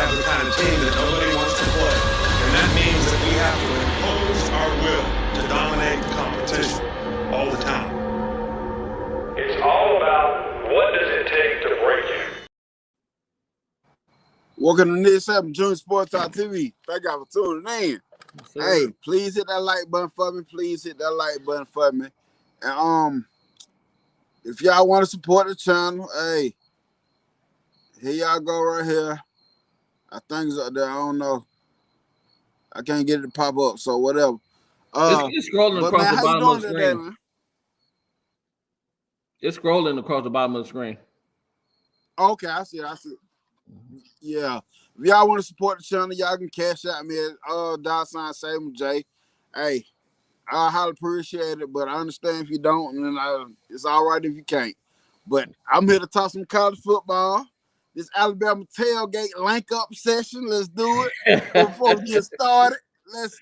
have the kind of team that nobody wants to play. And that means that we have to impose our will to dominate the competition all the time. It's all about what does it take to break you. Welcome to this episode of Junior Sports Talk TV. Thank y'all for tuning in. Hey, please hit that like button for me. Please hit that like button for me. And if y'all want to support the channel, hey, here y'all go right here. I think it's up there. I don't know. I can't get it to pop up, so whatever. It's scrolling across man, the bottom of the screen. Man? It's scrolling across the bottom of the screen. Okay, I see it. Yeah. If y'all want to support the channel, y'all can cash out me at $J. Hey, I highly appreciate it, but I understand if you don't, and it's all right if you can't. But I'm here to talk some college football. This Alabama Tailgate LANK up session. Let's do it. Before we get started, let's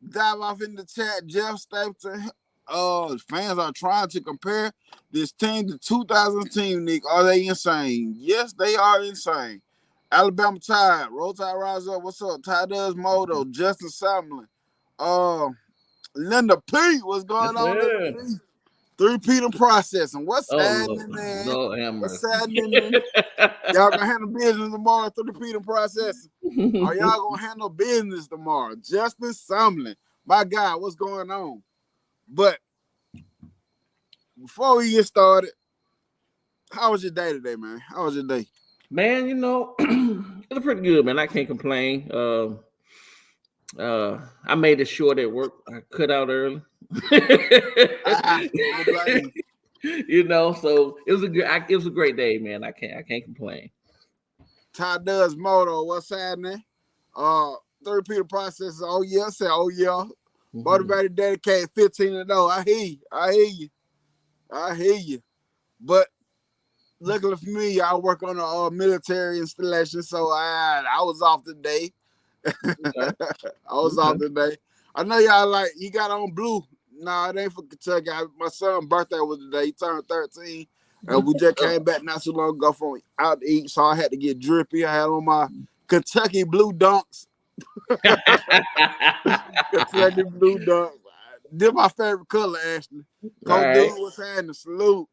dive off in the chat. Jeff Stapleton. Fans are trying to compare this team to 2000 team, Nick. Are they insane? Yes, they are insane. Alabama Tide. Roll Tide rise up. What's up? Tide does Moto. Justin Sumlin. Linda P. What's going on? Three-peat processing. What's happening, man? What's happening, man? Y'all gonna handle business tomorrow, three-peat processing. Are y'all gonna handle business tomorrow? Justin Sumlin. My God, what's going on? But before we get started, how was your day today, man? How was your day? Man, you know, it was pretty good, man. I can't complain. I made it short at work. I cut out early. You know, so it was a great day, man. I can't complain. Ty does Moto. What's happening? Three-peat process. Oh yeah, say oh yeah. Motivated, dedicated, 15-0. I hear you. But luckily for me, I work on a military installation, so I was off today. I know y'all like, you got on blue. Nah, it ain't for Kentucky. My son's birthday was today. He turned 13. And we just came back not too long ago from out to eat, so I had to get drippy. I had on my Kentucky blue dunks. Kentucky blue dunks. They're my favorite color, Ashley. Coach Dude was having a salute.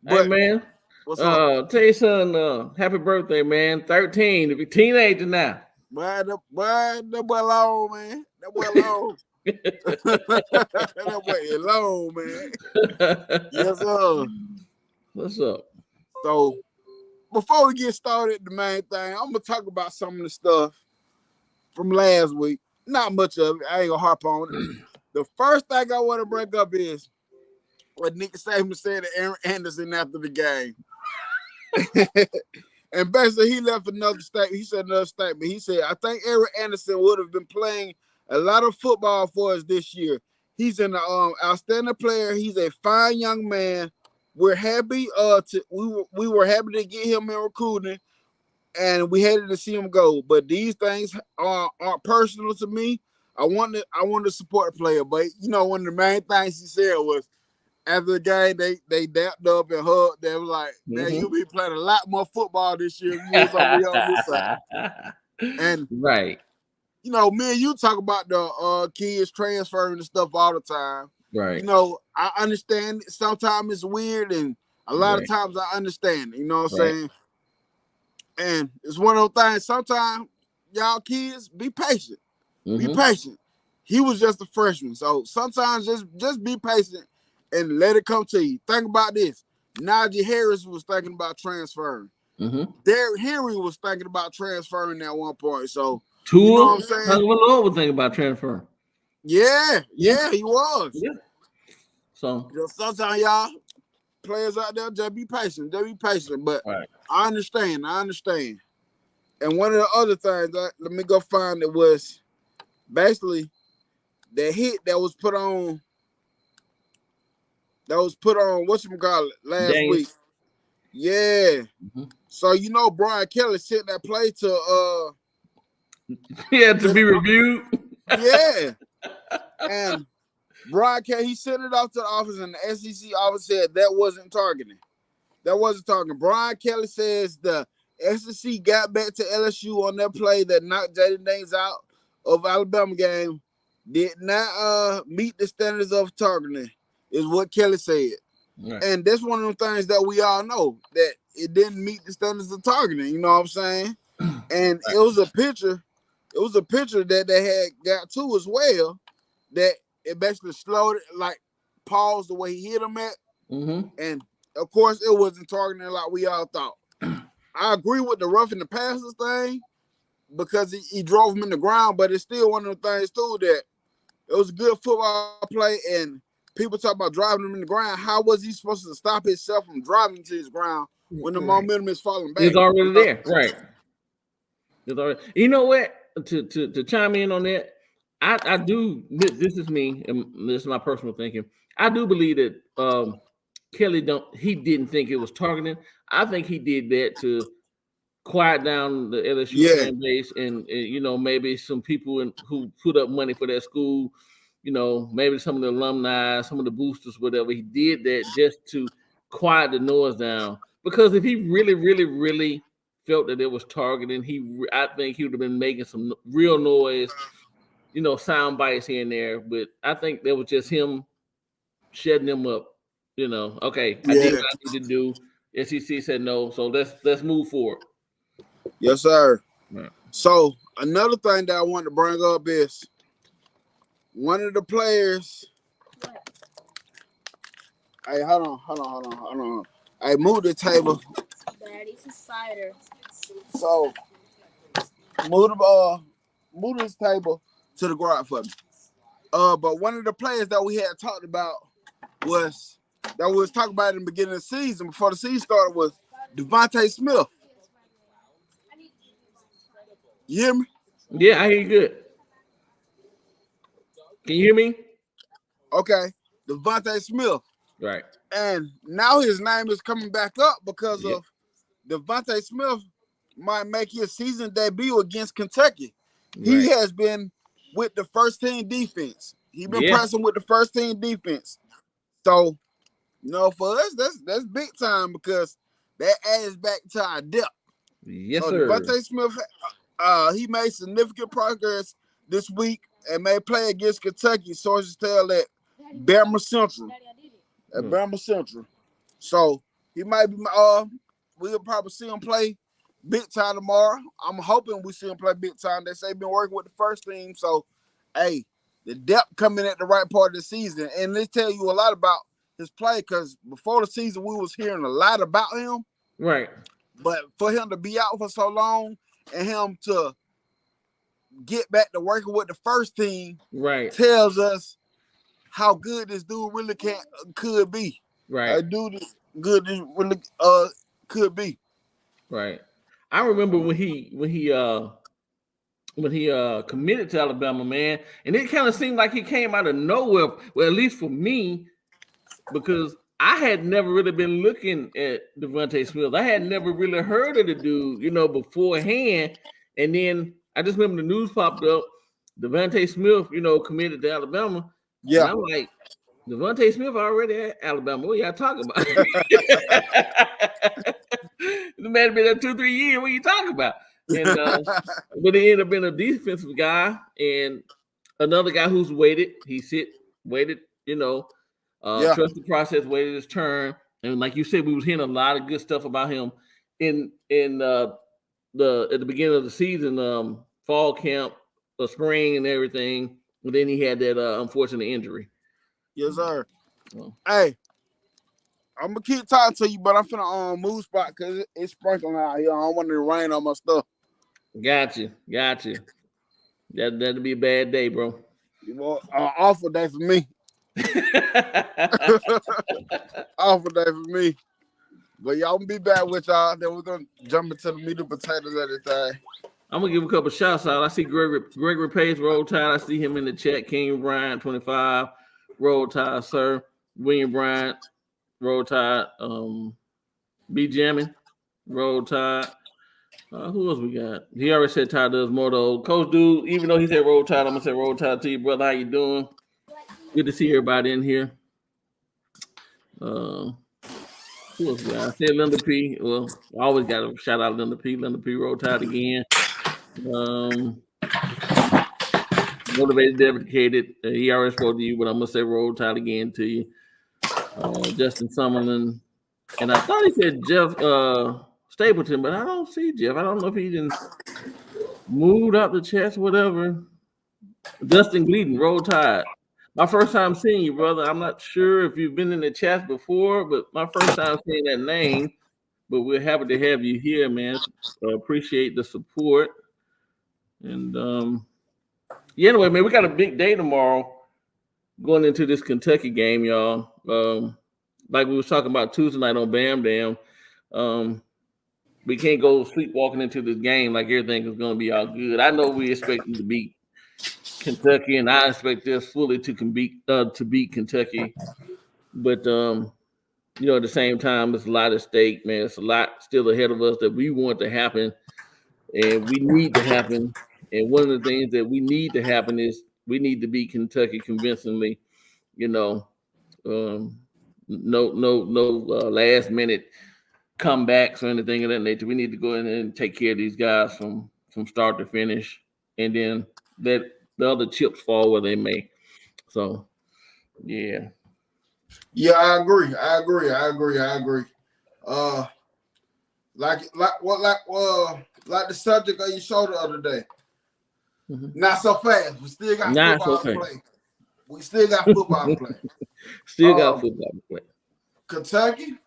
But, hey, man. What's up? Tell you something, happy birthday, man. 13. If you're a teenager now. Boy, that boy long, man. That boy long. That boy long, man. Yes, sir. What's up? So, before we get started, the main thing, I'm going to talk about some of the stuff from last week. Not much of it. I ain't going to harp on it. The first thing I want to bring up is what Nick Saban said to Aaron Anderson after the game. And basically, he left another statement. He said another statement. He said, I think Aaron Anderson would have been playing a lot of football for us this year. He's an outstanding player. He's a fine young man. We're happy we were happy to get him in recruiting, and we hated to see him go. But these things aren't personal to me. I want to support the player. But you know, one of the main things he said was, after the game, they dapped up and hugged. They were like, man, you'll be playing a lot more football this year. You was over here on this side. And right. You know, me and you talk about the kids transferring and stuff all the time. Right. You know, I understand sometimes it's weird, and a lot of times I understand it, you know what I'm saying? And it's one of those things, sometimes y'all kids, be patient. Be patient. He was just a freshman. So sometimes just be patient and let it come to you. Think about this. Najee Harris was thinking about transferring. Derrick Henry was thinking about transferring at one point. So Tua, you know what I'm saying? Lord was thinking about transferring. Yeah, he was. Yeah. So sometimes y'all players out there, just be patient. But I understand. And one of the other things, let me go find it, was basically the hit that was put on whatchamacallit last week. Yeah. So you know Brian Kelly sent that play to to be reviewed. Yeah. And Brian Kelly, he sent it off to the office, and the SEC office said that wasn't targeting. Brian Kelly says the SEC got back to LSU on that play that knocked Jaden Daniels out of Alabama game. Did not meet the standards of targeting, is what Kelly said. Right. And that's one of the things that we all know, that it didn't meet the standards of targeting. You know what I'm saying? And it was a picture. It was a picture that they had got to as well, that it basically slowed it, like paused the way he hit him at. Mm-hmm. And of course, it wasn't targeting like we all thought. I agree with the roughing the passes thing because he drove him in the ground, but it's still one of the things too that it was a good football play, and people talk about driving him in the ground. How was he supposed to stop himself from driving to his ground when the momentum is falling back? It's already there, right? It's already. You know what? To chime in on that, I do. This is me, and this is my personal thinking. I do believe that Kelly didn't think it was targeting. I think he did that to quiet down the LSU fan base and maybe some people who put up money for that school. Maybe some of the alumni, some of the boosters, whatever. He did that just to quiet the noise down. Because if he really, really, really felt that it was targeting, I think he would have been making some real noise, sound bites here and there. But I think that was just him shutting them up. Okay, I did what I need to do. SEC said no, so let's move forward. Yes, sir. Right. So another thing that I want to bring up is one of the players. Hey, hold on. I moved the table. Daddy's a spider. So move this table to the ground for me. But one of the players that we had talked about was talking about in the beginning of the season, before the season started, was Devontae Smith. You hear me? Yeah, I hear you good. Can you hear me? Okay. Devontae Smith. Right. And now his name is coming back up because of Devontae Smith might make his season debut against Kentucky. Right. He has been with the first team defense. He's been pressing with the first team defense. So, for us, that's big time because that adds back to our depth. Yes, sir. Devontae Smith, he made significant progress this week and may play against Kentucky. Sources tell that Bama Central. At Bama Central. So he might be we'll probably see him play big time tomorrow. I'm hoping we see him play big time. They say he's been working with the first team. So hey, the depth coming at the right part of the season. And they tell you a lot about his play because before the season we was hearing a lot about him. Right. But for him to be out for so long and him to get back to working with the first team tells us how good this dude really could be. Right. A dude good this really could be. Right. I remember when he committed to Alabama, man, and it kind of seemed like he came out of nowhere. Well, at least for me, because I had never really been looking at Devontae Smith. I had never really heard of the dude, beforehand. And then I just remember the news popped up. Devontae Smith, committed to Alabama. Yeah. And I'm like, Devontae Smith already at Alabama. What y'all talking about? The man been there 2-3 years. What are you talking about? And but he ended up being a defensive guy and another guy who's waited. He waited, trust the process, waited his turn. And like you said, we was hearing a lot of good stuff about him in at the beginning of the season, fall camp, spring and everything. And then he had that unfortunate injury. Yes, sir. Hey, I'm gonna keep talking to you, but I'm finna move spot because it's sprinkling out here. I don't want it to rain on my stuff. Got you. That'd be a bad day, bro. Awful day for me. Awful day for me. But y'all gonna be back with y'all. Then we're gonna jump into the meat and potatoes of the thing. I'm gonna give a couple shouts out. I see Gregory Pace, Roll Tide. I see him in the chat. King Bryant, 25, Roll Tide, sir. William Bryant, Roll Tide. B Jamming, Roll Tide. Who else we got? He already said Tide does more though. Coach Dude, even though he said Roll Tide, I'm gonna say Roll Tide to you, brother. How you doing? Good to see everybody in here. Who else? I said Linda P. Well, I always got to shout out Linda P. Linda P. Roll Tide again. Motivated, dedicated. He already spoke to you, but I'm gonna say Roll Tide again to you. Justin Summerlin, and I thought he said Jeff Stapleton, but I don't see Jeff. I don't know if he didn't moved out the chest, whatever. Dustin Gleason, Roll Tide. My first time seeing you, brother. I'm not sure if you've been in the chat before, but my first time seeing that name. But we're happy to have you here, man. Appreciate the support. And yeah, anyway, man, we got a big day tomorrow going into this Kentucky game, y'all. Like we was talking about Tuesday night on Bam Dam. We can't go sleepwalking into this game like everything is going to be all good. I know we expect them to beat Kentucky, and I expect us fully to beat Kentucky. But you know, at the same time, it's a lot at stake, man. It's a lot still ahead of us that we want to happen, and we need to happen. And one of the things that we need to happen is we need to beat Kentucky convincingly. You know, no last minute comebacks or anything of that nature. We need to go in and take care of these guys from start to finish, and then let the other chips fall where they may. So, yeah. Yeah, I agree. Like the subject of your show the other day. Mm-hmm. Not so fast. We still got football to play. We still got football to play. Still got football to play. Kentucky.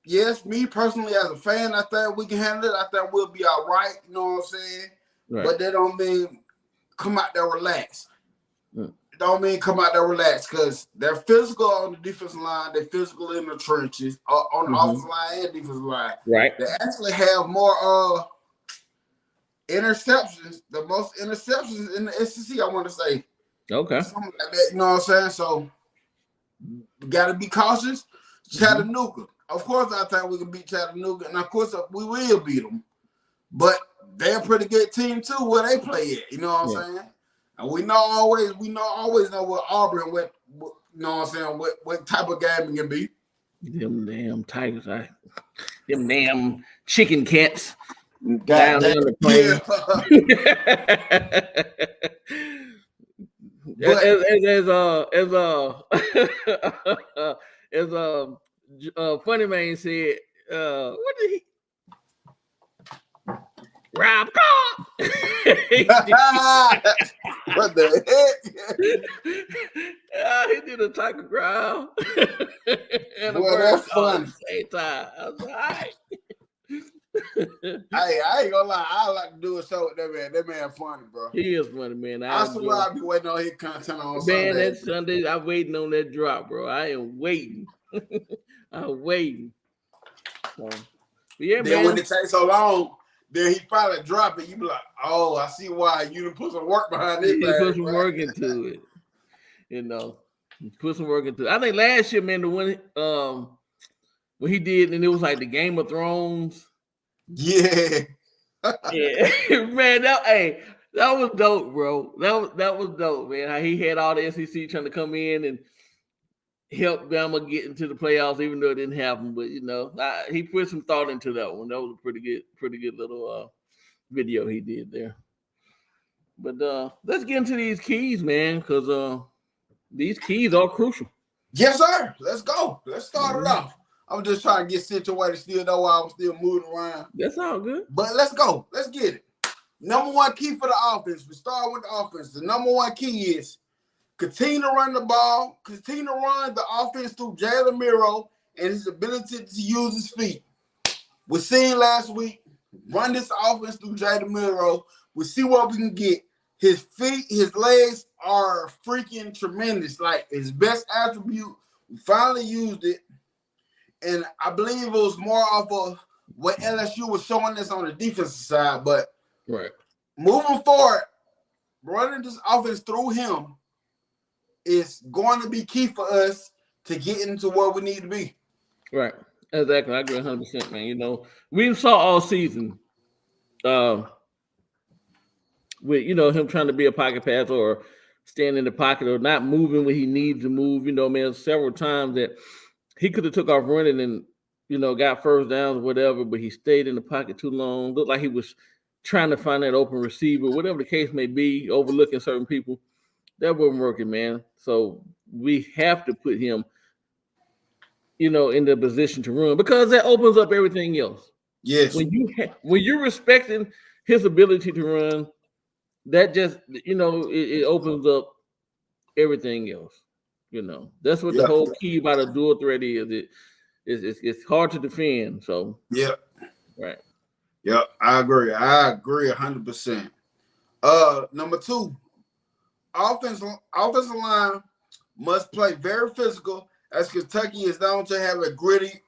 Yes, me personally as a fan, I think we can handle it. I think we'll be all right. You know what I'm saying? Right. But that don't mean come out there relaxed. It don't mean come out there relaxed because they're physical on the defensive line. They're physical in the trenches on the offensive line and defensive line. Right. They actually have more interceptions, the most interceptions in the SEC, I want to say. Okay. Something like that, you know what I'm saying? So, you got to be cautious. Chattanooga. Of course, I think we can beat Chattanooga, and of course, we will beat them. But they're a pretty good team, too, where they play at. You know what I'm saying? And we always know what Auburn, what you know what I'm saying, what type of game it can be. Them damn Tigers, them damn chicken cats down there on the plane. As Funny Man said, what did he? Rob Cobb. What the heck? He did a Tiger growl. And boy, that's fun. At the same time. I was like, all right. Hey, I ain't gonna lie. I like to do a show with that man. That man funny, bro. He is funny, man. I swear I'll be waiting on his content on Sunday. Man, that Sunday, I'm waiting on that drop, bro. I am waiting. I'm waiting. So, yeah, then man. When it takes so long, then he finally drop it. You be like, oh, I see why you didn't put some work behind this. You put some work into it. You know, put some work into it. I think last year, man, the one when he did, and it was like the Game of Thrones. Yeah. Yeah. Man, that was dope, bro. That was dope, man. How he had all the SEC trying to come in and help Bama get into the playoffs, even though it didn't happen. But you know, he put some thought into that one. That was a pretty good little video he did there. But let's get into these keys, man, because these keys are crucial. Yes, sir. Let's go. Let's start it off. I'm just trying to get situated still, though, while I'm still moving around. That's all good. But let's go. Let's get it. Number one key for the offense. We start with the offense. The number one key is continue to run the ball, continue to run the offense through Jalen Miro and his ability to use his feet. We seen last week, run this offense through Jalen Miro. We see what we can get. His feet, his legs are freaking tremendous. Like his best attribute, we finally used it. And I believe it was more off of what LSU was showing us on the defensive side. But moving forward, running this offense through him is going to be key for us to get into where we need to be. Right. Exactly. I agree 100%, man. You know, we saw all season with, you know, him trying to be a pocket passer or stand in the pocket or not moving when he needs to move. You know, man, several times that he could have took off running and got first downs or whatever, but he stayed in the pocket too long. Looked like he was trying to find that open receiver, whatever the case may be, overlooking certain people. That wasn't working, man. So we have to put him, in the position to run because that opens up everything else. Yes. When you're respecting his ability to run, that just it opens up everything else. That's what the whole key about a dual threat is. It's hard to defend. So right. Yep, I agree 100%. Number 2, offensive line must play very physical, as Kentucky is known to have a gritty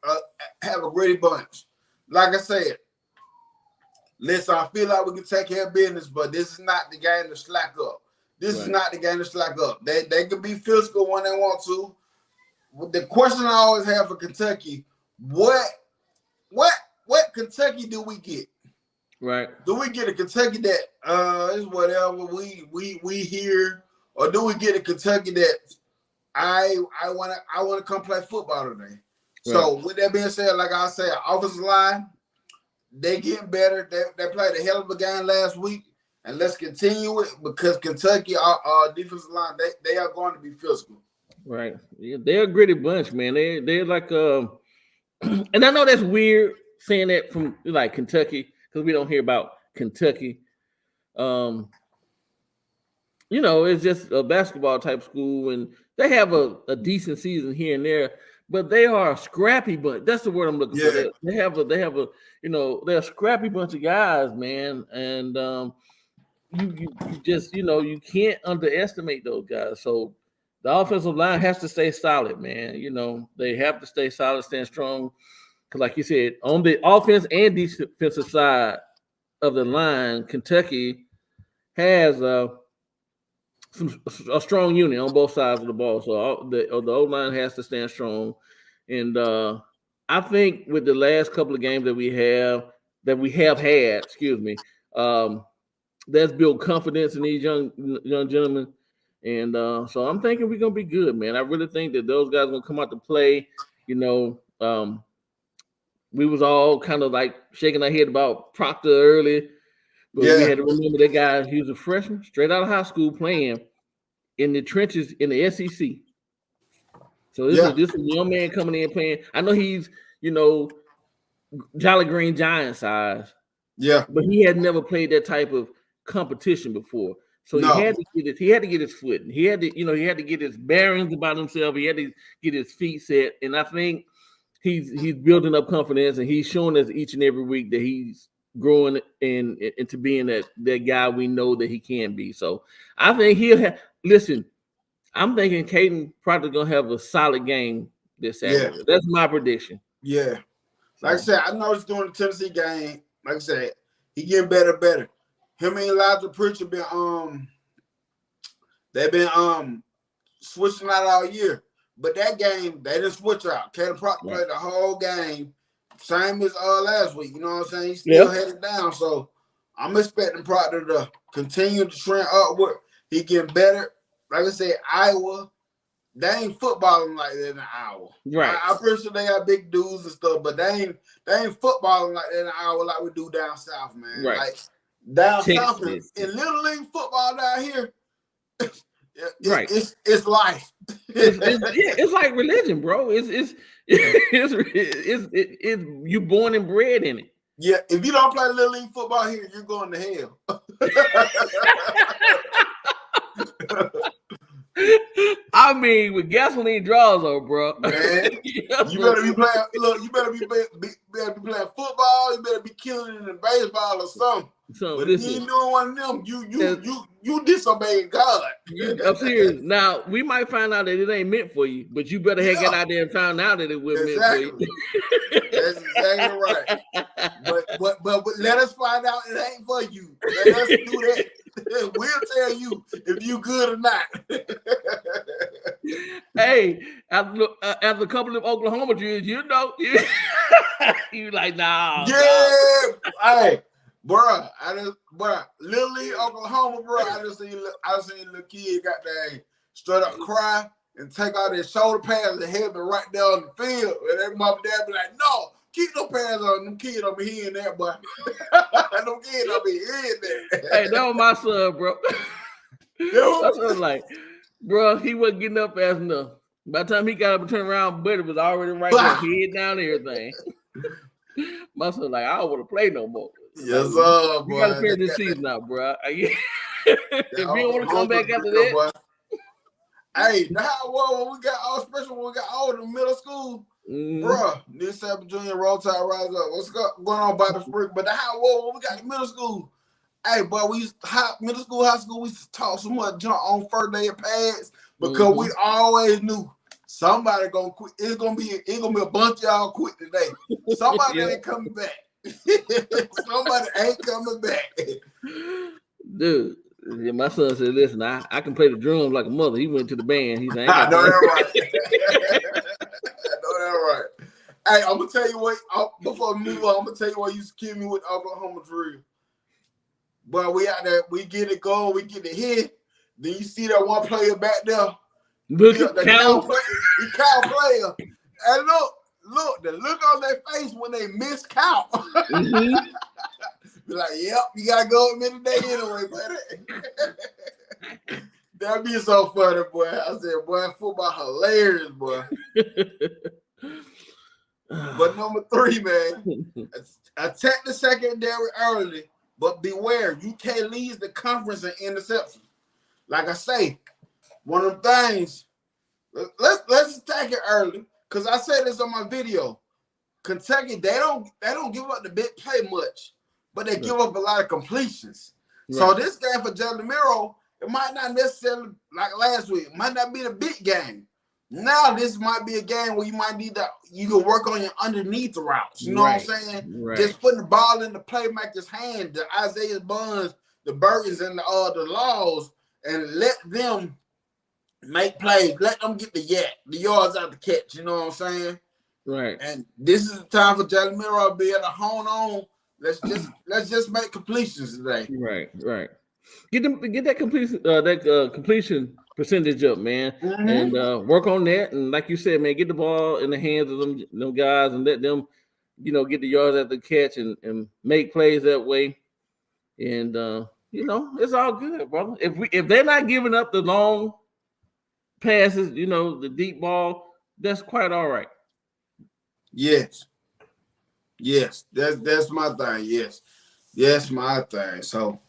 bunch. Like I said, listen, I feel like we can take care of business, but this is not the game to slack up. This is not the game to slack up. They can be physical when they want to. The question I always have for Kentucky, what Kentucky do we get? Right. Do we get a Kentucky that is whatever we hear, or do we get a Kentucky that I wanna come play football today? Right. So with that being said, like I said, offensive line, they getting better. They played a hell of a game last week, and let's continue it because Kentucky, our defensive line, they are going to be physical. Right. Yeah, they're a gritty bunch, man. They're like and I know that's weird saying that from like Kentucky because we don't hear about Kentucky. It's just a basketball type school, and they have a decent season here and there, but they are a scrappy bunch. That's the word I'm looking for. They have a they're a scrappy bunch of guys, man, and you just you can't underestimate those guys. So the offensive line has to stay solid, man. They have to stay solid, stand strong. Because like you said, on the offense and defensive side of the line, Kentucky has a strong unit on both sides of the ball. So the O-line has to stand strong. And I think with the last couple of games that we have had, that's built confidence in these young gentlemen. And so I'm thinking we're gonna be good, man. I really think that those guys are gonna come out to play. We was all kind of like shaking our head about Proctor early, but we had to remember that guy. He was a freshman, straight out of high school, playing in the trenches in the SEC. So this is a young man coming in playing. I know he's Jolly Green Giant size, but he had never played that type of competition before. So he had to get his foot. He had to get his bearings about himself. He had to get his feet set. And I think he's building up confidence, and he's showing us each and every week that he's growing into being that guy we know that he can be. So I think he'll have. Listen, I'm thinking Caden probably gonna have a solid game this Saturday. That's my prediction. Yeah, like I said, I know he's doing the Tennessee game. Like I said, he getting better. Him and Elijah Pritchard they've been switching out all year. But that game, they didn't switch out. Caden Proctor played the whole game, same as last week. You know what I'm saying? He's still headed down. So I'm expecting Proctor to continue to trend upward. He getting better. Like I said, Iowa, they ain't footballing like that in Iowa. Right. I'm pretty sure they got big dudes and stuff, but they ain't footballing like that in Iowa like we do down south, man. Right. Like down south in Little League football down here, it's life. It's like religion, bro. It's you born and bred in it. Yeah, if you don't play Little League football here, you're going to hell. I mean, with gasoline draws on, bro. Man, you better be playing. Look, you better be playing football. You better be killing it in baseball or something. So but if you ain't doing one of them, you disobeying God. I'm serious. Now we might find out that it ain't meant for you, but you better get out there and find out that it was meant for you. That's exactly right. But let us find out it ain't for you. Let us do that. We'll tell you if you good or not. Hey, after a couple of Oklahoma drills, you like, nah. Yeah. Hey, bruh, Little League, Oklahoma, bruh. I just seen a little kid got that straight up cry and take out their shoulder pads and have it right there on the field. And their mom and dad be like, no, keep no pads on. Them kids don't be hearing that, boy. Them kids don't be hearing that. Hey, that was my son, bro. I was like, bro, he wasn't getting up fast enough. By the time he got up and turned around, Buddy was already right there, head down, everything. My son like, I don't want to play no more. Yes, sir, you gotta finish this season out, bro. If you don't want to come back after that, boy. Hey, now when we got all special when we got older in middle school, bro. This 7 junior roll tide rise up. What's going on by the spring? But the how when we got in middle school, hey, boy, we used middle school, high school, we used to talk so much junk on first day of pads because we always knew somebody gonna quit. It's gonna be a bunch of y'all quit today. Somebody ain't coming back. Somebody ain't coming back. Dude, my son said, listen, I can play the drums like a mother. He went to the band. He said, I know that right. I know that right. Hey, I'm gonna tell you what, before we move on, I'm gonna tell you what used to kill me with Oklahoma drill. But we out there, we get it going, we get it hit. Then you see that one player back there. Look at the cow player. And look, the look on their face when they miss count. Be like, yep, you gotta go with me today anyway, buddy. That'd be so funny, boy. I said, boy, football hilarious, boy. But number 3, man, attack the secondary early, but beware, you can't lead the conference in interception. Like I say, one of the things, let's attack it early, because I said this on my video. Kentucky, they don't give up the big play much, but they give up a lot of completions. Right. So this game for Jalen Miro, it might not necessarily, like last week, it might not be the big game. Now this might be a game where you might need you can work on your underneath routes. You know what I'm saying? Right. Just putting the ball in the playmaker's hand, the Isaiah Buns, the Burtons, and the Laws, and let them make plays. Let them get the yards out the catch. You know what I'm saying? Right. And this is the time for Jalen Miro to be able to hone on. Let's just make completions today. Right. Get that completion percentage up, man, and work on that. And like you said, man, get the ball in the hands of them guys and let them, get the yards at the catch and make plays that way. And it's all good, brother. If they're not giving up the long passes, the deep ball, that's quite all right. Yes, that's my thing. Yes, my thing. So,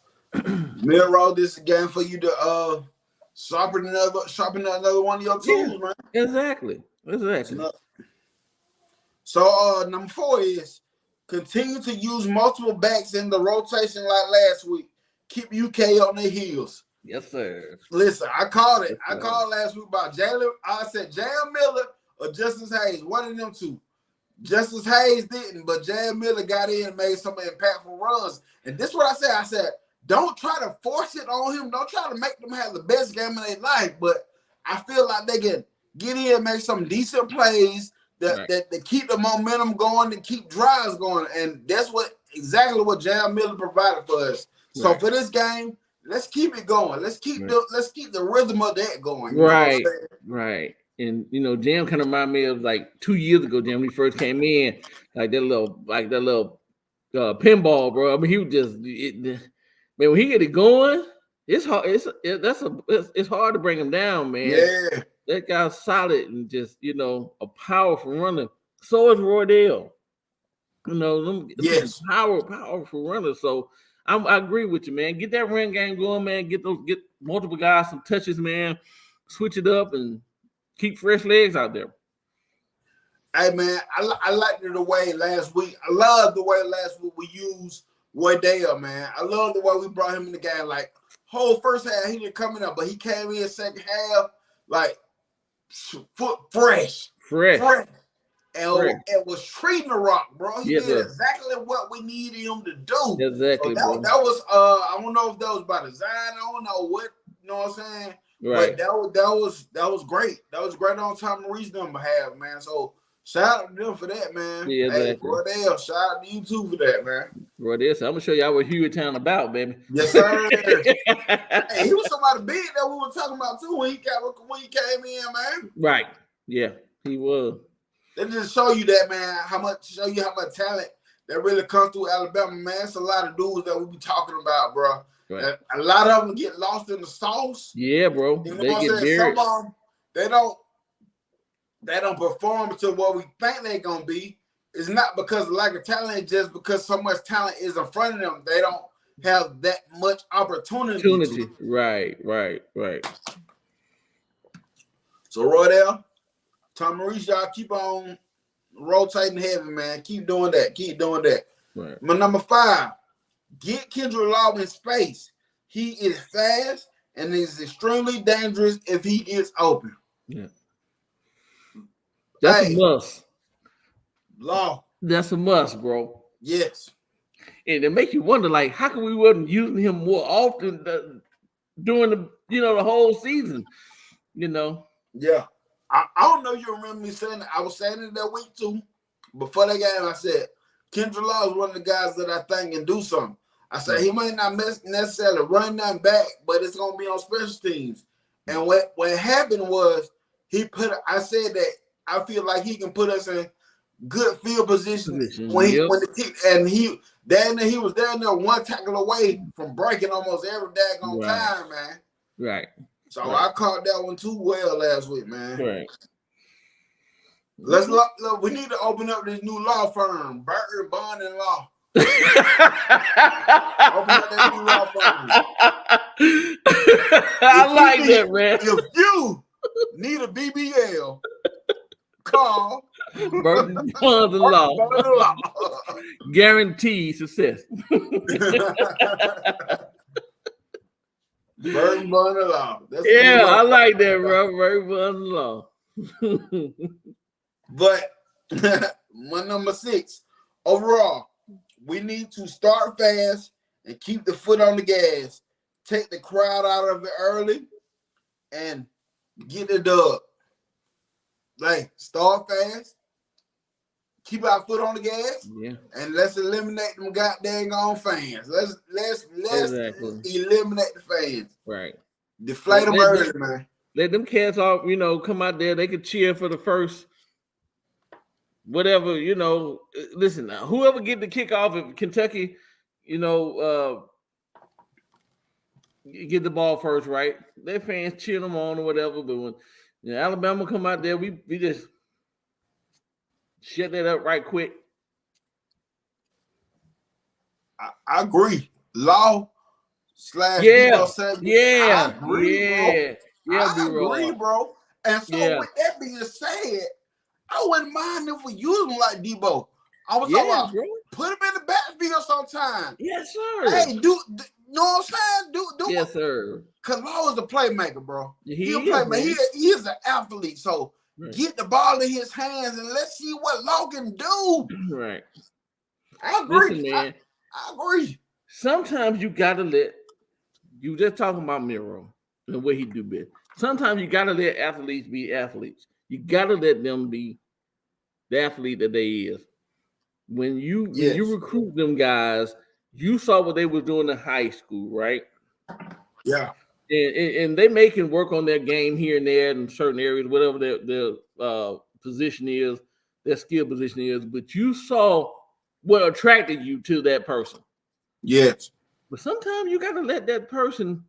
Miro, this is a game for you to sharpen another one of your tools, man. Exactly. So, number 4 is continue to use multiple backs in the rotation like last week. Keep UK on their heels. Yes, sir. Listen, I called it. I called last week about Jalen. I said Jalen Miller or Justice Hayes. One of them two. Justice Hayes didn't, but Jalen Miller got in and made some impactful runs. And this is what I said. I said, don't try to force it on him. Don't try to make them have the best game of their life. But I feel like they can get in and make some decent plays that keep the momentum going and keep drives going. And that's exactly what Jalen Miller provided for us. So for this game, let's keep it going. Let's keep the rhythm of that going. Right. And Jam kind of reminded me of like 2 years ago, Jam, when he first came in, like that little pinball, bro. I mean, he was just man, when he get it going, it's hard. It's hard to bring him down, man. Yeah, that guy's solid and just a powerful runner. So is Roydell. Powerful runners. So I agree with you, man. Get that run game going, man. Get multiple guys some touches, man. Switch it up and keep fresh legs out there. Hey, man, I liked the way last week. I love the way last week we used Roydell, man. I love the way we brought him in the game. Like, whole first half, he didn't come in up, but he came in second half, like, fresh. And was treating the rock, bro. He did exactly what we needed him to do. Exactly, so that was I don't know if that was by design. I don't know what, you know what I'm saying? Right. But that was great. That was great on Tom Reed's behalf, man. So Shout out to them for that, man. Yeah, Hey, exactly. Roydale, shout out to you too for that, man. Bro, this I'm gonna show y'all what Hueytown about, baby. Yes, sir. Hey, he was somebody big that we were talking about too when he came in, man. Right. Yeah, he was. They just show you that, man. How much talent that really comes through Alabama, man. It's a lot of dudes that we be talking about, bro. Right. A lot of them get lost in the sauce. Yeah, bro. You know They what I'm get saying? buried. Some of them, they don't perform to what we think they're gonna be. It's not because of lack of talent, it's just because so much talent is in front of them. They don't have that much opportunity. Right. So Roydale, Tom Maurice, y'all keep on rotating heavy, man. Keep doing that. Right. My number 5, get Kendrick Law in space. He is fast and is extremely dangerous if he gets open. Yeah. That's a must. Law. That's a must, bro. Yes. And it makes you wonder, like, how come we wasn't using him more often during the whole season? Yeah. I don't know if you remember me saying that. I was saying it that week too. Before that game, I said Kendrick Law is one of the guys that I think can do something. I said he might not necessarily run that back, but it's gonna be on special teams. And what happened was I said that I feel like he can put us in good field position when the kick, and he was down there one tackle away from breaking almost every daggone time, man. Right. So I caught that one too well last week, man. Right. Let's look. We need to open up this new law firm, Burton Bond and Law. Open up that new law firm. I like that, man. If you need a BBL, call Burton Bond and Law. Guaranteed success. Burton Bond and Law. Yeah, I like that, bro. Burton Bond and Law. But my number 6, overall, we need to start fast and keep the foot on the gas. Take the crowd out of it early and get the dub. Like, start fast, keep our foot on the gas, and let's eliminate them goddamn fans. Let's eliminate the fans. Right. Deflate them early, man. Let them cats off, come out there. They could cheer for the first whatever, listen, whoever get the kickoff, if Kentucky, get the ball first, right? Their fans cheer them on or whatever. But when Alabama come out there, we just shut that up right quick. I agree. Law / yeah, I agree, yeah, bro. And so with that being said, I wouldn't mind if we use him like Debo. I was talking about put him in the backfield sometime. Yes, sir. Hey, you know what I'm saying? Do yes, sir. Because Law is a playmaker, bro. He's a playmaker. He is an athlete. So get the ball in his hands and let's see what Law can do. Right. I agree. Listen, man. I agree. Sometimes you gotta you just talking about Miro and the way he do bit. Sometimes you gotta let athletes be athletes. You gotta let them be the athlete that they is. When you recruit them guys, you saw what they was doing in high school, right? Yeah. And they making work on their game here and there in certain areas, whatever their position is, their skill position is. But you saw what attracted you to that person. Yes. But sometimes you gotta let that person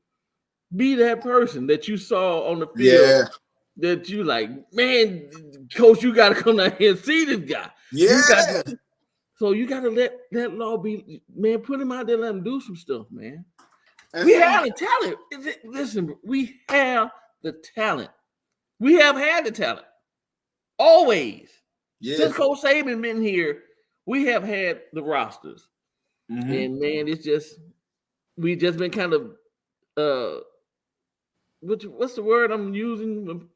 be that person that you saw on the field. Yeah. That you like, man, coach, you gotta come down here and see this guy. Yeah. So you gotta let that Law be, man, put him out there, let him do some stuff, man. And we have the talent. Listen, we have the talent. We have had the talent. Always. Yes. Since Coach Saban been here, we have had the rosters. Mm-hmm. And man, we just been kind of what's the word I'm using?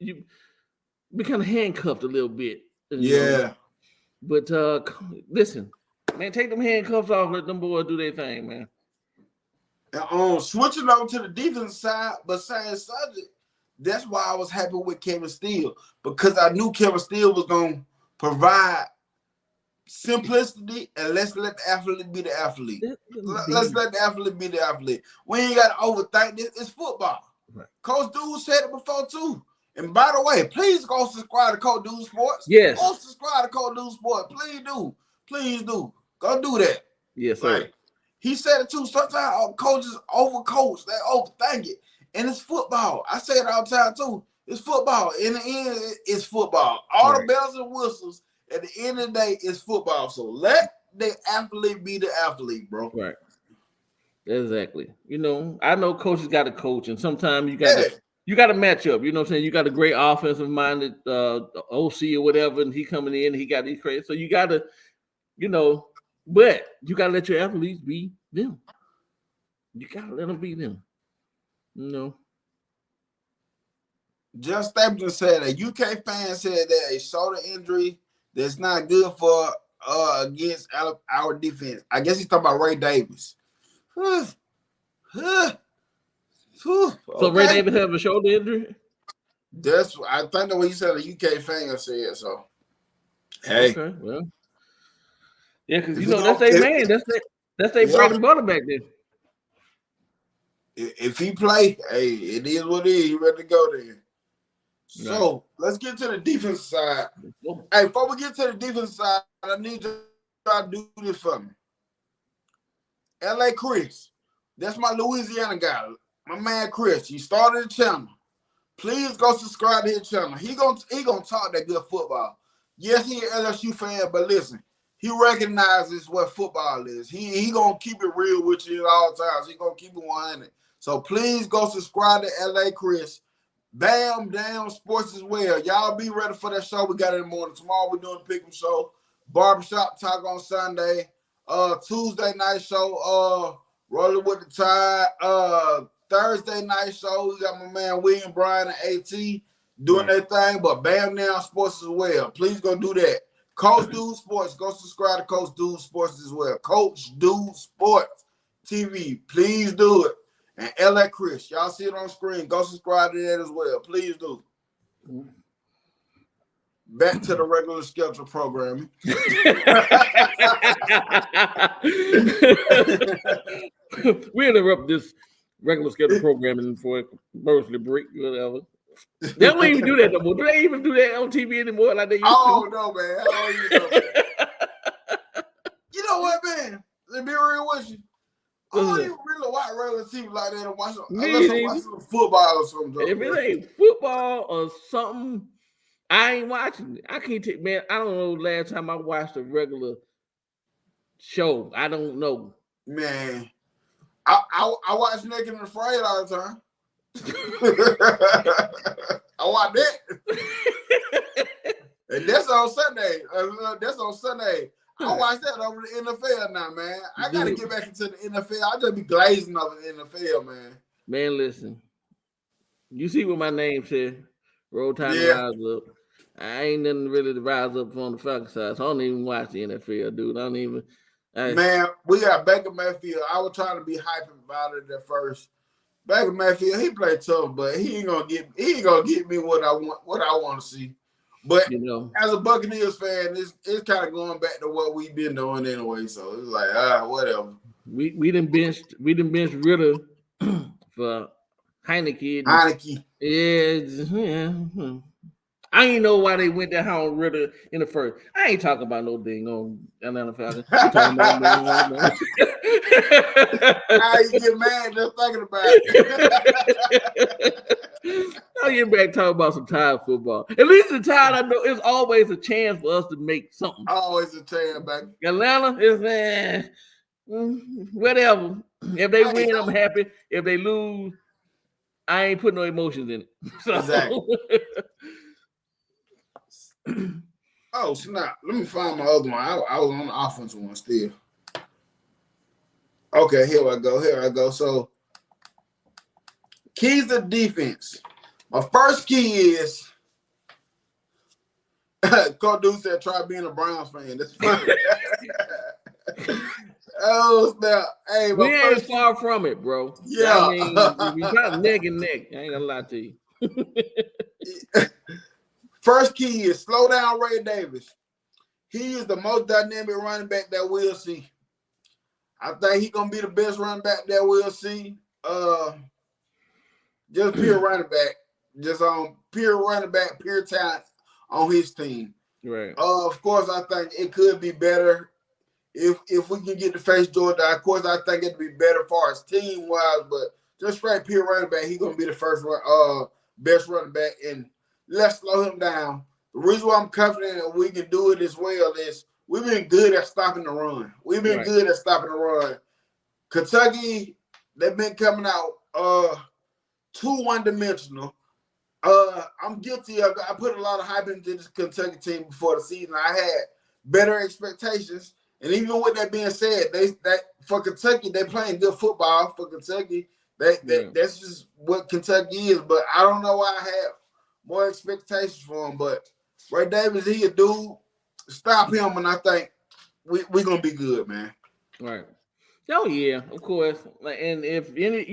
We kind of handcuffed a little bit. Yeah. But listen, man, take them handcuffs off, let them boys do their thing, man. Switching over to the defense side, but same subject, that's why I was happy with Kevin Steele, because I knew Kevin Steele was going to provide simplicity, and let's let the athlete be the athlete. Let's let the athlete be the athlete. We ain't got to overthink this. It's football. Right. Coach Dude said it before too. And by the way, please go subscribe to Coach Dude Sports. Yes. Go subscribe to Coach Dude Sports. Please do. Please do. Go do that. Yes, sir. Like, he said it too. Sometimes coaches overcoach. They overthink it. And it's football. I say it all the time too. It's football. In the end, it's football. All the bells and whistles, at the end of the day, it's football. So let the athlete be the athlete, bro. Right. Exactly. You know, I know coaches got to coach, and sometimes you got to match up. You know what I'm saying? You got a great offensive minded OC or whatever, and he coming in, he got these crazy. So you got to, you know, but you got to let your athletes be them. You got to let them be them. You know. Just Stapleton said a UK fan said that a shoulder injury that's not good for against our defense. I guess he's talking about Ray Davis. So Ray Davis have a shoulder injury? I think the way you said a UK fan said so. Hey, okay, well, yeah, because you know that's their man. That's their bread and butter back there. If he play, hey, it is what it is. He ready to go there. So let's get to the defensive side. Hey, before we get to the defensive side, I need you to try to do this for me. LA Chris, that's my Louisiana guy. My man Chris, he started the channel. Please go subscribe to his channel. He gonna talk that good football. Yes, he an LSU fan, but listen, he recognizes what football is. He gonna keep it real with you at all times. He gonna keep it 100. So please go subscribe to LA Chris. Bam Down Sports as well. Y'all be ready for that show. We got it in the morning. Tomorrow we're doing the Pick'em show. Barbershop Talk on Sunday. Tuesday night show. Rolling with the Tide. Thursday night show. We got my man William Bryan and AT doing their thing. But Bam Down Sports as well. Please go do that. Coach Dude Sports. Go subscribe to Coach Dude Sports as well. Coach Dude Sports TV. Please do it. And LA Chris, y'all see it on screen. Go subscribe to that as well. Please do. Back to the regular schedule programming. We interrupt this regular schedule programming for a commercial break, whatever. They don't even do that no more. Do they even do that on TV anymore like they used to? No, man. I don't know, man. You know what, man? Let me be real with you. I don't even really watch regular TV like that and watch unless I'm watching football or something. If it ain't football or something, I ain't watching it. I can't take, man. I don't know the last time I watched a regular show. I don't know. Man, I watch Naked and Afraid all the time. I watch that. And that's on Sunday. I watch that over the NFL now, man. I got to get back into the NFL. I just be glazing over the NFL, man. Man, listen. You see what my name said? Roll Tide Rise Up. I ain't nothing really to rise up on the Falcon side. So I don't even watch the NFL, dude. I don't even. Man, we got Baker Mayfield. I was trying to be hyping about it at first. Baker Mayfield, he played tough, but he ain't gonna get me what I want to see. But you know, as a Buccaneers fan, it's kind of going back to what we've been doing anyway. So it's like, whatever. We done benched Ritter for Heineke. Yeah. I ain't know why they went that high on Ritter in the first. I ain't talking about no dang on Atlanta Falcons. I'm talking about no. Now you get mad just thinking about it. I'll get back talking about some Tide football. At least the Tide, I know it's always a chance for us to make something. Always a chance, baby. Atlanta is whatever. If they win, I'm happy. If they lose, I ain't putting no emotions in it. So. Exactly. Oh snap! Let me find my other one. I was on the offensive one still. Okay, here I go. So, keys to defense. My first key is Coach Dude said, "Try being a Browns fan." That's funny. Oh snap! Hey, we ain't far from it, bro. Yeah, I mean, we got neck and neck. I ain't gonna lie to you. First key is slow down Ray Davis. he is the most dynamic running back that we'll see. I think he's gonna be the best running back that we'll see. Just pure running back, just pure running back, pure talent on his team. Right. Of course, I think it could be better if we can get to face Georgia. Of course, I think it'd be better for us team wise, but just straight pure running back, he's gonna be the first best running back, and let's slow him down. The reason why I'm confident that we can do it as well is we've been good at stopping the run. We've been good at stopping the run. Kentucky, they've been coming out too one-dimensional. I'm guilty of. I put a lot of hype into this Kentucky team before the season. I had better expectations, and even with that being said, for Kentucky, they playing good football. For Kentucky, that's just what Kentucky is. But I don't know why I have more expectations for him. But Ray Davis, he a dude. Stop him, and I think we're gonna be good, man. Right. Oh yeah, of course. And if any,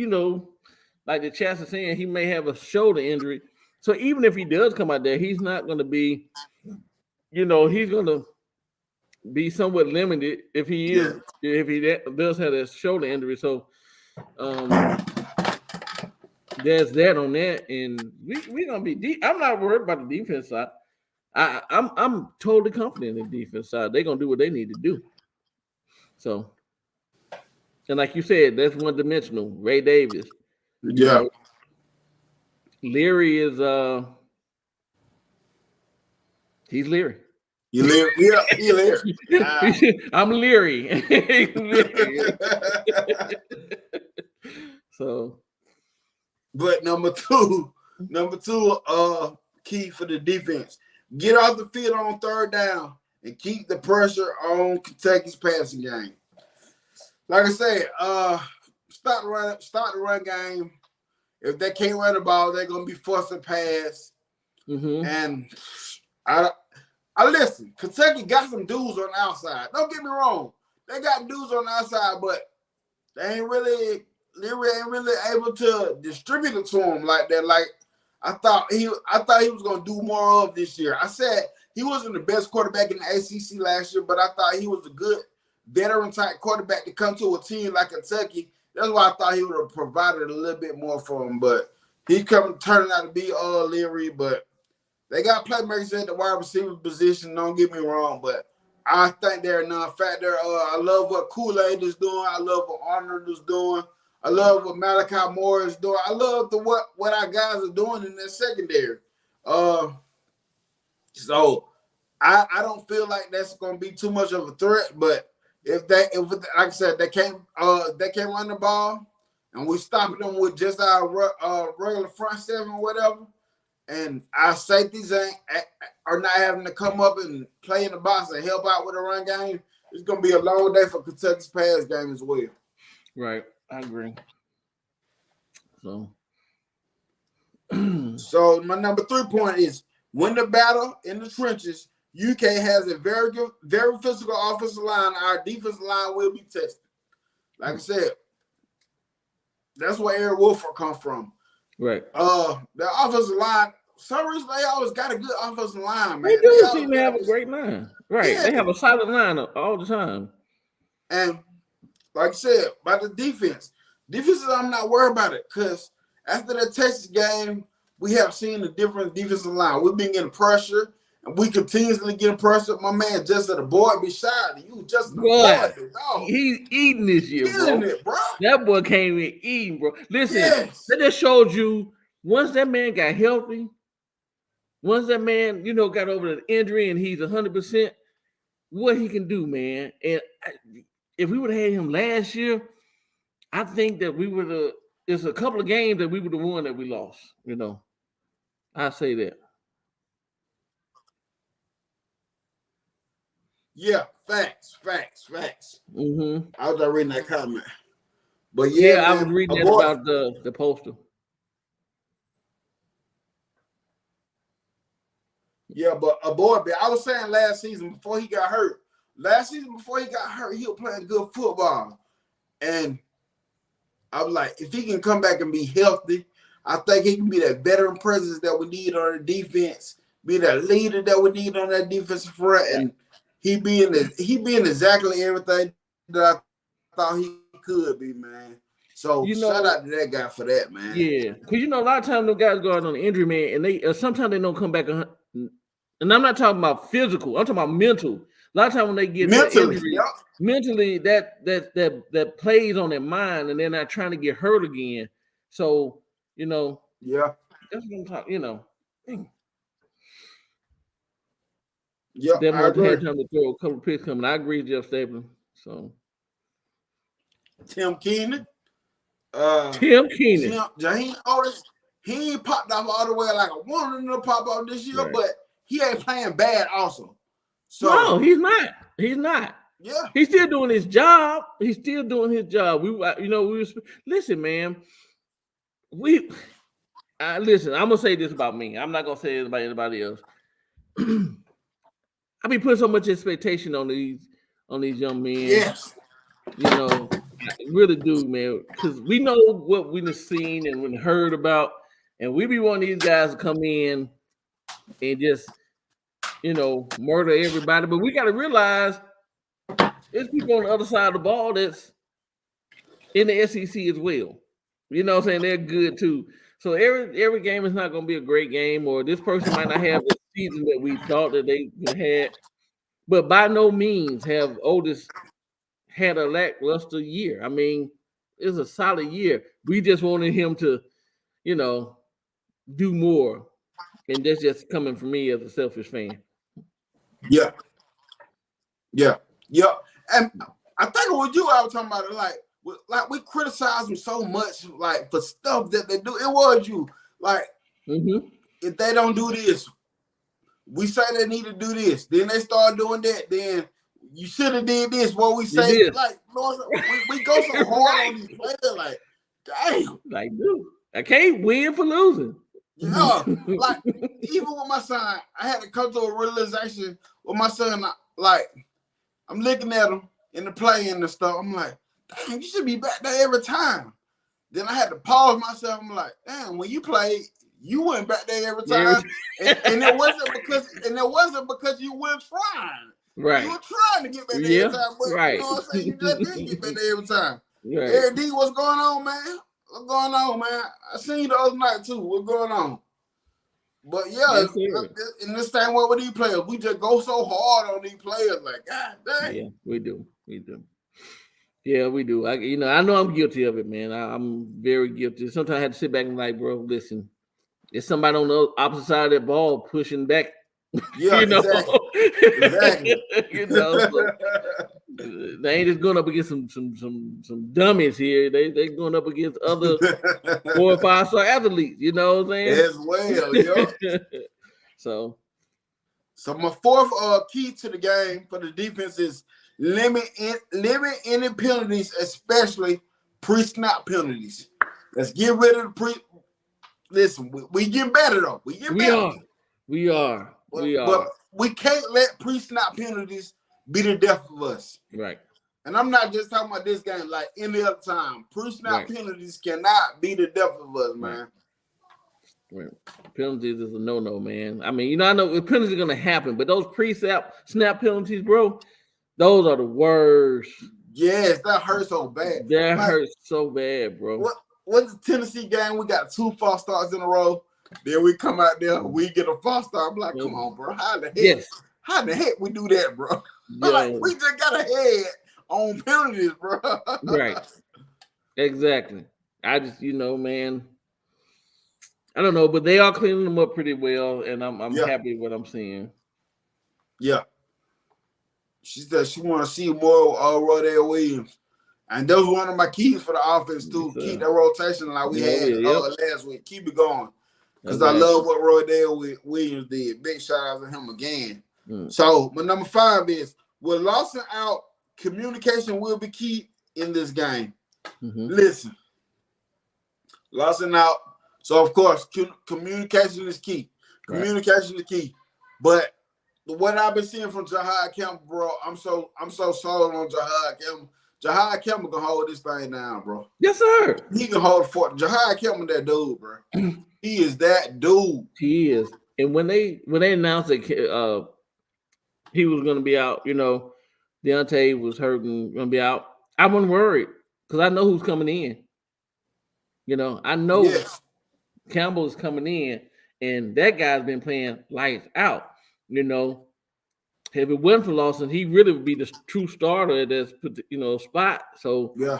like the Chats is saying, he may have a shoulder injury. So even if he does come out there, he's not going to be, he's going to be somewhat limited if he is, if he does have a shoulder injury. So there's that on that, and we're going to be. I'm not worried about the defense side. I'm totally confident in the defense side. They're going to do what they need to do. So, and like you said, that's one-dimensional. Ray Davis. Yeah. Leary is he's Leary. You Leary? Yeah, he Leary. I'm Leary. So, but number two, key for the defense: get off the field on third down and keep the pressure on Kentucky's passing game. Like I said, start the run game. If they can't run the ball, they're gonna be forced to pass. Mm-hmm. And I listen. Kentucky got some dudes on the outside. Don't get me wrong; they got dudes on the outside, but they ain't really able to distribute it to him like that. Like I thought he was gonna do more of this year. I said he wasn't the best quarterback in the ACC last year, but I thought he was a good veteran type quarterback to come to a team like Kentucky. That's why I thought he would have provided a little bit more for him, but he turning out to be Leary. But they got playmakers at the wide receiver position. Don't get me wrong, but I think they're a non-factor. I love what Kool-Aid is doing. I love what Arnold is doing. I love what Malachi Moore is doing. I love what our guys are doing in that secondary. So I don't feel like that's going to be too much of a threat, but if like I said, they can't run the ball, and we stopping them with just our regular front seven or whatever, and our safeties are not having to come up and play in the box and help out with the run game, it's gonna be a long day for Kentucky's pass game as well. Right, I agree. So my number 3 point is win the battle in the trenches. UK has a very good, very physical offensive line. Our defensive line will be tested. Like I said, that's where Eric Wolford come from. Right. The offensive line, for some reason they always got a good offensive line, man. They do seem to have a great line. Right. Yeah. They have a solid line all the time. And like I said, about the defense I'm not worried about it because after the Texas game, we have seen a different defensive line. We've been getting pressure. And we continuously get pressure. My man, just the boy be shy. You just the boy. Dog. He's eating this year, bro. That boy came in eating, bro. Listen, that just showed you once that man got healthy, once that man, got over the injury and he's 100%, what he can do, man. And if we would have had him last year, I think that we would have. There's a couple of games that we would have won that we lost. I say that. Yeah, facts. Mm-hmm. I was just reading that comment. But I was reading that about the poster. Yeah, but I was saying last season before he got hurt, he was playing good football. And I was like, if he can come back and be healthy, I think he can be that veteran presence that we need on the defense, be that leader that we need on that defensive front. And he being exactly everything that I thought he could be, man. So shout out to that guy for that, man. Yeah, because a lot of times those guys go out on the injury, man, and they sometimes they don't come back. And I'm not talking about physical. I'm talking about mental. A lot of times when they get that injury, mentally that plays on their mind, and they're not trying to get hurt again. So yeah, that's what I'm talking. Yeah, Devin I agree. had time to throw a couple of picks coming. I agree, Jeff Stapleton. So Tim Keenan. Jaheim Otis, he ain't popped off all the way like I wanted him to pop off this year, but he ain't playing bad also. So no, he's not. He's not. Yeah, he's still doing his job. He's still doing his job. Listen, man. Listen. I'm gonna say this about me. I'm not gonna say it about anybody else. I be putting so much expectation on these young men. Yes. I really do, man, because we know what we've seen and we heard about, and we be wanting these guys to come in and just, murder everybody. But we got to realize there's people on the other side of the ball that's in the SEC as well. You know what I'm saying? They're good too. So every game is not going to be a great game, or this person might not have the season that we thought that they had. But by no means have Otis had a lackluster year. I mean, it's a solid year. We just wanted him to, do more. And that's just coming from me as a selfish fan. Yeah. And I think what you all talking about it, like we criticize them so much, like for stuff that they do. It was you, like if they don't do this, we say they need to do this. Then they start doing that. Then you should have did this. What we say, like we go so hard on these players, like damn, like dude, I can't win for losing. Yeah, like even with my son, I had to come to a realization with my son. Like I'm looking at him in the play and the stuff. I'm like, damn, you should be back there every time. Then I had to pause myself. I'm like, damn, when you played, you went back there every time, and it wasn't because you weren't trying. Right, you were trying to get back there every time, but you know what I'm saying. You just didn't get back there every time. Right. Eric D, what's going on, man? What's going on, man? I seen you the other night too. What's going on? But yeah, in this same way with these players, we just go so hard on these players. Like, God dang. Yeah, we do. Yeah, we do. I know I'm guilty of it, man. I'm very guilty. Sometimes I have to sit back and like, bro, listen, there's somebody on the opposite side of that ball pushing back. Yeah, exactly. So, they ain't just going up against some dummies here. They going up against other 4 or 5 star athletes. You know what I'm saying? As well, yo. So my fourth key to the game for the defense is limit any penalties, especially pre-snap penalties. Let's get rid of the Listen, we get better though. We are. But we can't let pre-snap penalties be the death of us. Right. And I'm not just talking about this game, like any other time. Pre-snap penalties cannot be the death of us, man. Right. Penalties is a no-no, man. I mean, I know penalties are going to happen, but those pre-snap penalties, bro, those are the worst. Yes, that hurts so bad. That hurts so bad, bro. What's the Tennessee game? We got 2 false starts in a row. Then we come out there, we get a false start. I'm like, come on, bro. How the heck we do that, bro? Like, we just got a head on penalties, bro. Right. Exactly. I just, man, I don't know, but they are cleaning them up pretty well, and I'm happy with what I'm seeing. Yeah. She said she want to see more Rodale Williams. And that was one of my keys for the offense, too. Keep that rotation like we had last week. Keep it going. Because I love what Rodale Williams did. Big shout out to him again. So, my number 5 is, with Lawson out, communication will be key in this game. Listen, Lawson out. So, of course, communication is key. Communication is key. But what I've been seeing from Jahad Campbell, bro, I'm so sold on Jahad Campbell. Jahad Campbell can hold this thing down, bro. Yes, sir. He can hold it for Jahad Campbell, that dude, bro. He is that dude. He is. And when they announced that he was going to be out. Deontay was hurting, going to be out. I wasn't worried because I know who's coming in. I know Yes. Campbell is coming in, and that guy's been playing lights out. If it wasn't for Lawson, he really would be the true starter at this, spot. So Yeah.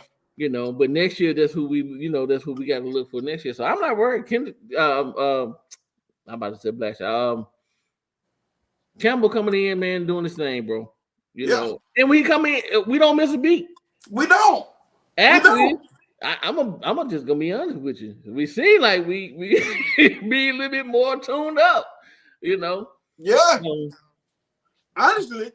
But next year that's who that's who we got to look for next year. So I'm not worried. I'm about to say Black. Campbell coming in, man, doing his thing, bro. And when he come in, we don't miss a beat. We don't. Actually, I'm just gonna be honest with you. We seem like we be a little bit more tuned up, Yeah. Honestly,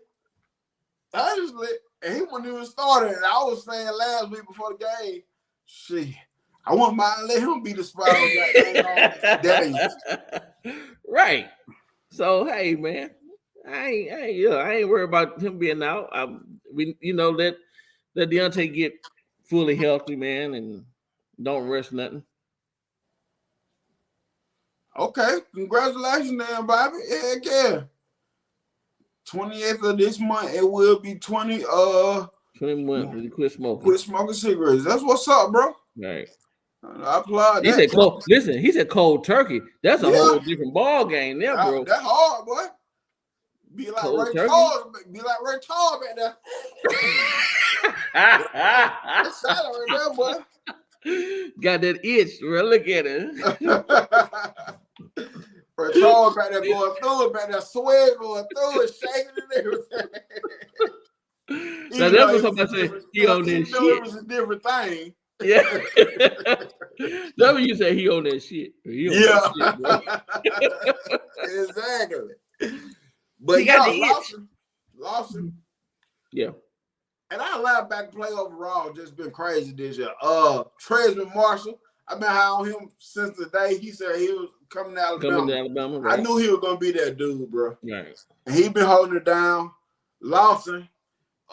and he wasn't even started. And I was saying last week before the game, see, I wouldn't mind let him be the spot on that day. Right. So hey, man, I ain't worried about him being out. Let Deontay get fully healthy, man, and don't rush nothing. Okay, congratulations, then, Bobby. Heck yeah. 28th of this month, it will be 21. Quit smoking. Quit smoking cigarettes. That's what's up, bro. Right. I applaud he that. He said cold turkey. That's a whole different ball game there, bro. That's hard, boy. Be like Ray Charles. Be like Ray Charles back there. That's solid right there, boy. Got that itch, bro. Look at it. Ray Charles back there going through it, back there sweating, going through it, shaking and everything. Now that's what somebody said. He on that shit. It was a different thing. Yeah. That's what you say. He on that shit. That shit, exactly. But he got the itch. Lawson. Yeah. And our linebacker play overall just been crazy this year. Tresman Marshall, I've been high on him since the day he said he was coming to Alabama. Right. I knew he was gonna be that dude, bro. Right. And he been holding it down. Lawson,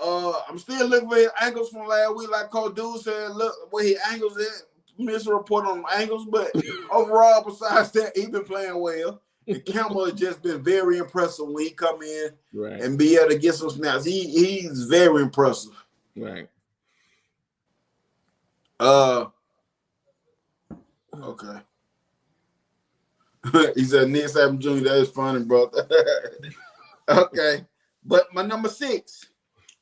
I'm still looking for his angles from last week, like Coach Dude said. Look where his angles at. Missed a report on angles, but overall, besides that, he been playing well. And Campbell has just been very impressive when he come in and be able to get some snaps. He's very impressive. Right. Okay. He said Nick Saban Jr. That is funny, bro. Okay. But my number 6,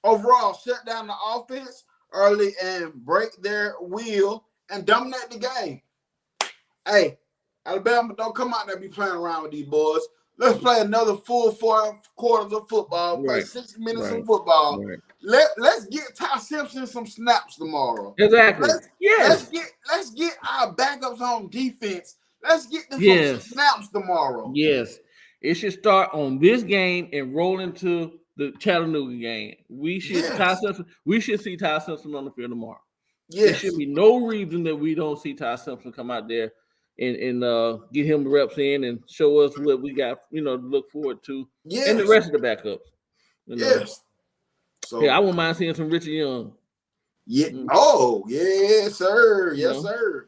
overall, shut down the offense early and break their will and dominate the game. Hey, Alabama, don't come out there and be playing around with these boys. Let's play another full 4 quarters of football. Play 60 minutes of football. Right. Let's get Ty Simpson some snaps tomorrow. Exactly. Let's get our backups on defense. Let's get them some snaps tomorrow. Yes. It should start on this game and roll into the Chattanooga game. We should see Ty Simpson on the field tomorrow. Yes. There should be no reason that we don't see Ty Simpson come out there and get him the reps in and show us what we got, to look forward to. Yes. And the rest of the backups. Yes. So I wouldn't mind seeing some Richard Young. Yeah. Oh, yes, sir. Yes, sir.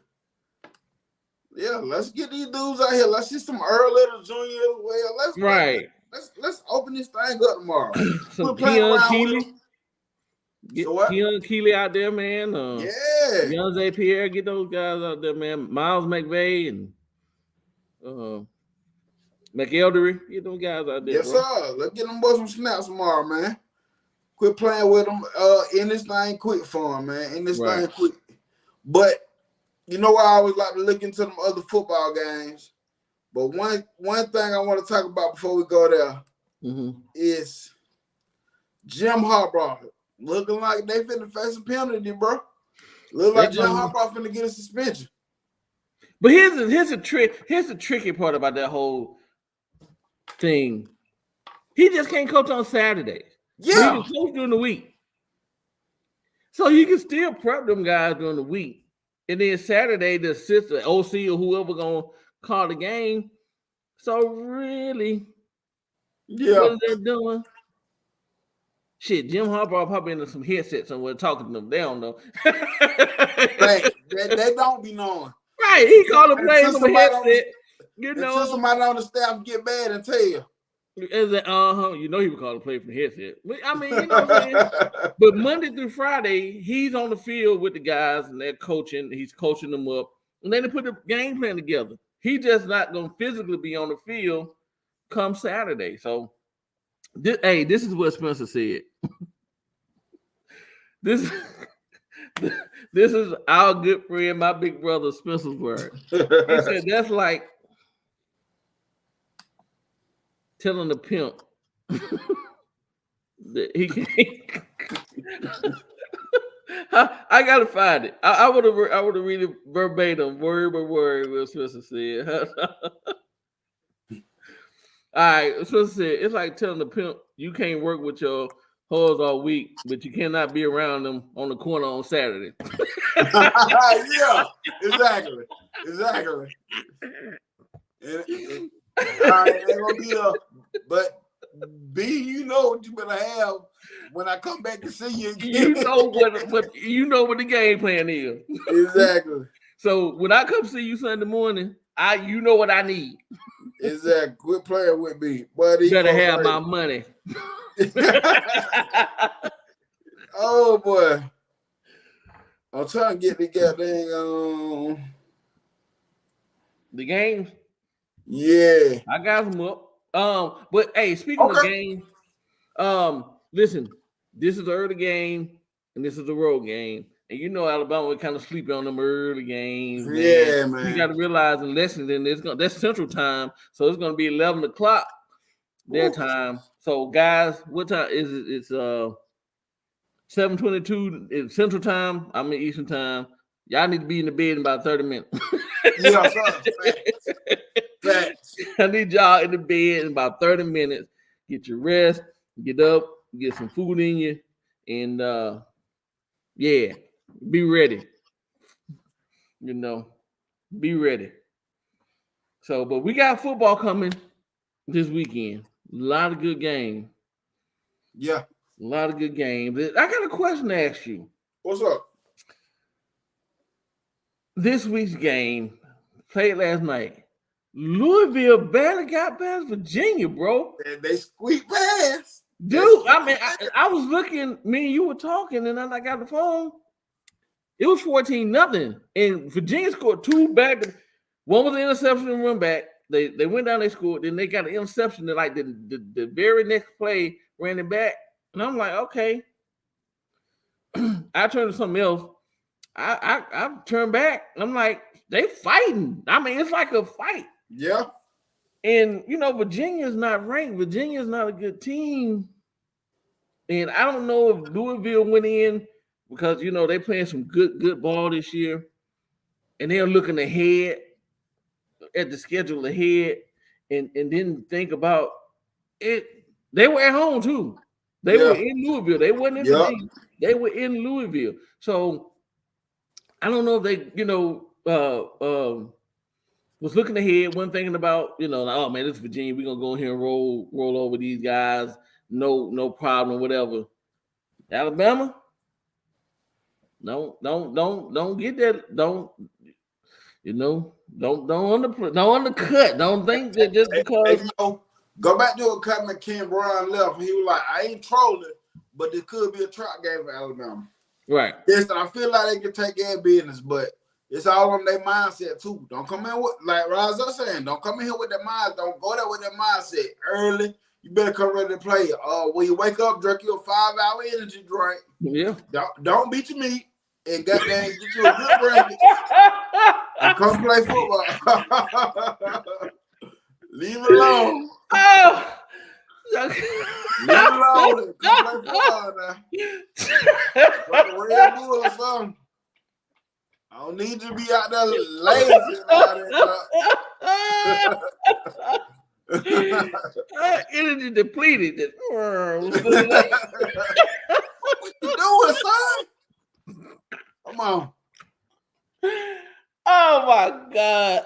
Yeah, let's get these dudes out here. Let's see some early little juniors. Well, let's open this thing up tomorrow. Some Keon Keeley. Get Keon Keeley out there, man. Young Zay Pierre, get those guys out there, man. Miles McVay and McElderry, get those guys out there. Yes, sir. Let's get them boys some snaps tomorrow, man. Quit playing with them in this thing quick for them, man. In this thing quick. But you know I always like to look into them other football games. But one thing I want to talk about before we go there is Jim Harbaugh. Looking like they finna face a penalty, bro. Look like Jim Harbaugh finna get a suspension. But here's a trick. Here's the tricky part about that whole thing. He just can't coach on Saturdays. Yeah, he can coach during the week. So you can still prep them guys during the week. And then Saturday, the assistant, OC or whoever gonna call the game. So really, what are they doing? Shit, Jim Harbaugh probably in some headset somewhere talking to them. They don't know. they don't be knowing. Right, he called the plays on the headset. Until somebody on the staff get mad and tell you. You know he would call the play from the headset. But, I mean, you know what I'm saying? But Monday through Friday, he's on the field with the guys and they're coaching. He's coaching them up. And then they put the game plan together. He just not going to physically be on the field come Saturday. So, this is what Spencer said. This is our good friend, my big brother Spencer's word. He said that's like telling the pimp that he can't. I gotta find it. I would have read it verbatim, word by word, what Spencer said. All right, Spencer said it's like telling the pimp you can't work with your hoes all week, but you cannot be around them on the corner on Saturday. Yeah, exactly. Ain't gonna be but B, you know what you better have when I come back to see you again. You know what the game plan is. Exactly. So when I come see you Sunday morning, you know what I need. Exactly. Quit playing with me, buddy. You better have my money. Oh boy. I'm trying to get the goddamn the games. Yeah. I got them up. But hey, speaking of game, listen, this is the early game and this is the road game. And you know Alabama would kind of sleep on them early games. Man. Yeah, man. You got to realize in Lexington, that's Central Time, so it's going to be 11 o'clock their time. So guys, what time is it? It's 7:22 in Central Time. I'm in Eastern Time. Y'all need to be in the bed in about 30 minutes. Yeah, sir. Facts. I need y'all in the bed in about 30 minutes. Get your rest, get up, get some food in you, and yeah, be ready. You know, be ready. So, but we got football coming this weekend. A lot of good games. Yeah. A lot of good games. I got a question to ask you. What's up? This week's game, played last night. Louisville barely got past Virginia, bro. And they squeaked past. Dude, I mean, I was looking, me and you were talking, and then I got the phone. It was 14-0. And Virginia scored two back. One was an interception and run back. They went down, they scored, then they got an interception that like the very next play ran it back. And I'm like, okay. I turned to something else. I turned back. I'm like, they fighting. I mean, it's like a fight. Yeah. And you know, Virginia's not ranked. Virginia's not a good team. And I don't know if Louisville went in because you know they playing some good ball this year. And they're looking ahead at the schedule ahead and didn't think about it. They were at home too. They were in Louisville. They wasn't in Virginia. They were in Louisville. So I don't know if they, was looking ahead, one thinking about, like, oh man, this is Virginia. We're gonna go in here and roll over these guys. No problem, whatever. Alabama, don't get that. Don't undercut. Don't think that just because. Go back to a comment Ken Brown left. He was like, I ain't trolling, but it could be a trap game for Alabama. Right. Yes, I feel like they can take care of business, but it's all on their mindset too. Don't come in with, like Raza saying, don't come in here with that mind. Don't go there with that mindset early. You better come ready to play. When you wake up, drink your 5-hour energy drink. Yeah. Don't beat your meat and goddamn get you a good breakfast and come play football. Leave it alone. Oh. Leave it alone and come play football now. Like a Red Bull or something. I don't need you to be out there lazy energy depleted. What you doing, son? Come on. Oh my God.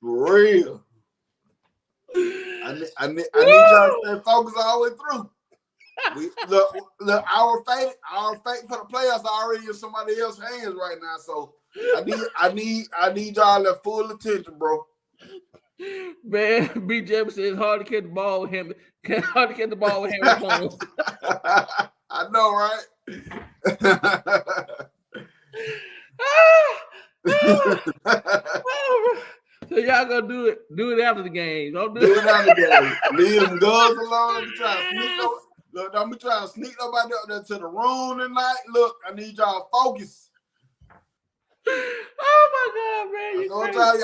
For real. I need y'all to stay focused all the way through. Look, our fate for the playoffs are already in somebody else's hands right now. So I need y'all at full attention, bro. Man, B. Jefferson, it's hard to catch the ball with him. Hard to catch the ball with Henry Jones. I know, right? So y'all gonna do it after the game. Don't do it after the game. Leave them guns alone. Let me try to sneak up. Look, I'm trying to sneak nobody up there to the room tonight. Look, I need y'all focus. Oh my God, man!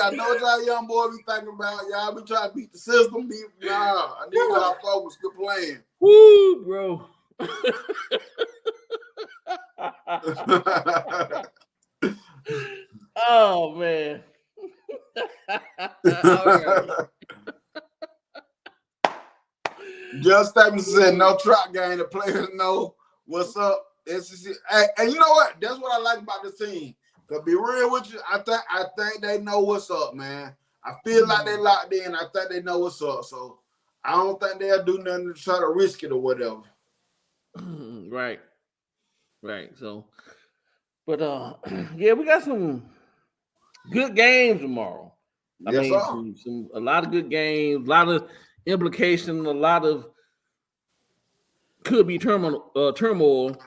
I know what y'all young boys be thinking about. Y'all be trying to beat the system. Nah, I need y'all focus. Good playing. Woo, bro. Oh man. All right. Just Stapleton said no trap game. The players know what's up. SEC. And you know what? That's what I like about this team. To be real with you, I think they know what's up, man. I feel like they locked in. I think they know what's up. So I don't think they'll do nothing to try to risk it or whatever. Right. So, but yeah, we got some good games tomorrow. I mean, a lot of good games, a lot of implications, a lot of could be turmoil,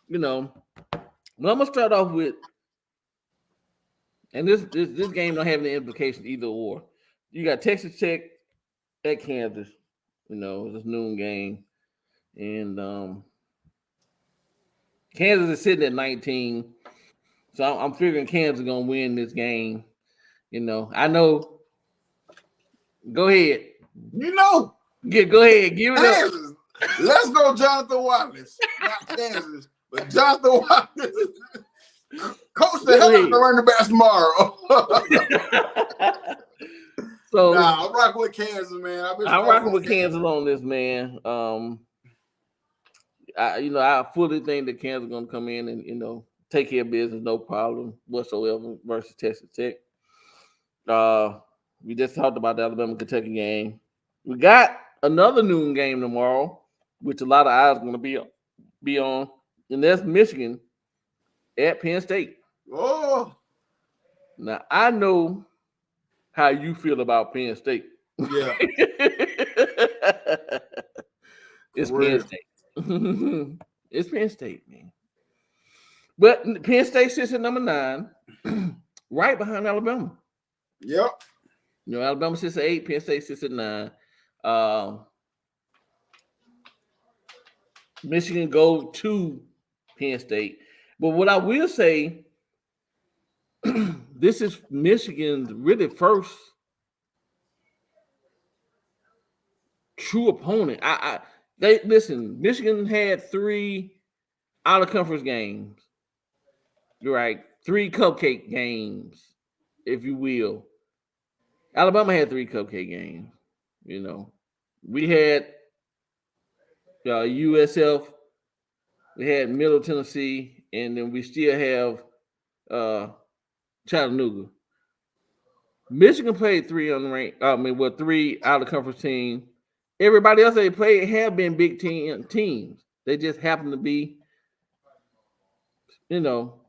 you know. But I'm gonna start off with, and this game don't have any implications either or. You got Texas Tech at Kansas, you know, it's a noon game, and Kansas is sitting at 19, so I'm figuring Kansas is gonna win this game. You know, I know. Go ahead. You know. Go ahead. Give it Kansas. up. Let's go, Jonathan Wallace. Not Kansas, but Jonathan Wallace. Coach the hell out of the running backs tomorrow. So I'm rocking with Kansas, man. I'm rocking with Kansas on this, man. I fully think that Kansas is gonna come in and take care of business, no problem whatsoever versus Texas Tech. We just talked about the Alabama-Kentucky game. We got another noon game tomorrow, which a lot of eyes are going to be on, and that's Michigan at Penn State. Oh, now I know how you feel about Penn State. Yeah, it's Penn State. It's Penn State, man. But Penn State sits at number 9, right behind Alabama. Yep. Alabama sits at 8, Penn State sits at 9. Michigan go to Penn State. But what I will say, this is Michigan's really first true opponent. Michigan had 3 out of conference games. You're right. 3 cupcake games, if you will. Alabama had 3 cupcake games. We had USF, we had Middle Tennessee, and then we still have Chattanooga. Michigan played 3 unranked. 3 out of conference teams. Everybody else they played have been big teams. They just happen to be,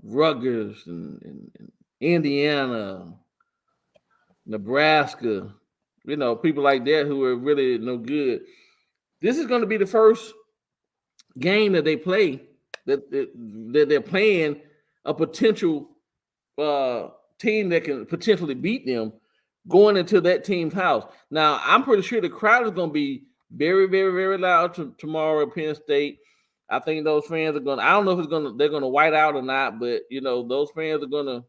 Rutgers and Indiana, Nebraska, people like that who are really no good. This is going to be the first game that they play that they're playing a potential team that can potentially beat them going into that team's house. Now, I'm pretty sure the crowd is going to be very, very, very loud tomorrow at Penn State. I think those fans are going to, I don't know if they're going to white out or not, but, those fans are going to,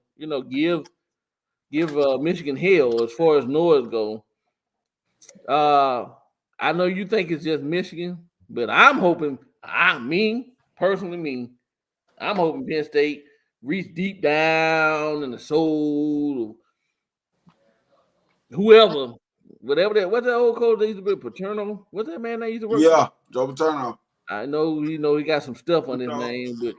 give Michigan hell as far as noise go. I know you think it's just Michigan, but I'm hoping, personally, I'm hoping Penn State reach deep down in the soul of whoever, whatever what's that old coach that used to be Paterno? What's that man that used to work? Yeah, Joe Paterno. I know, he got some stuff on his name, but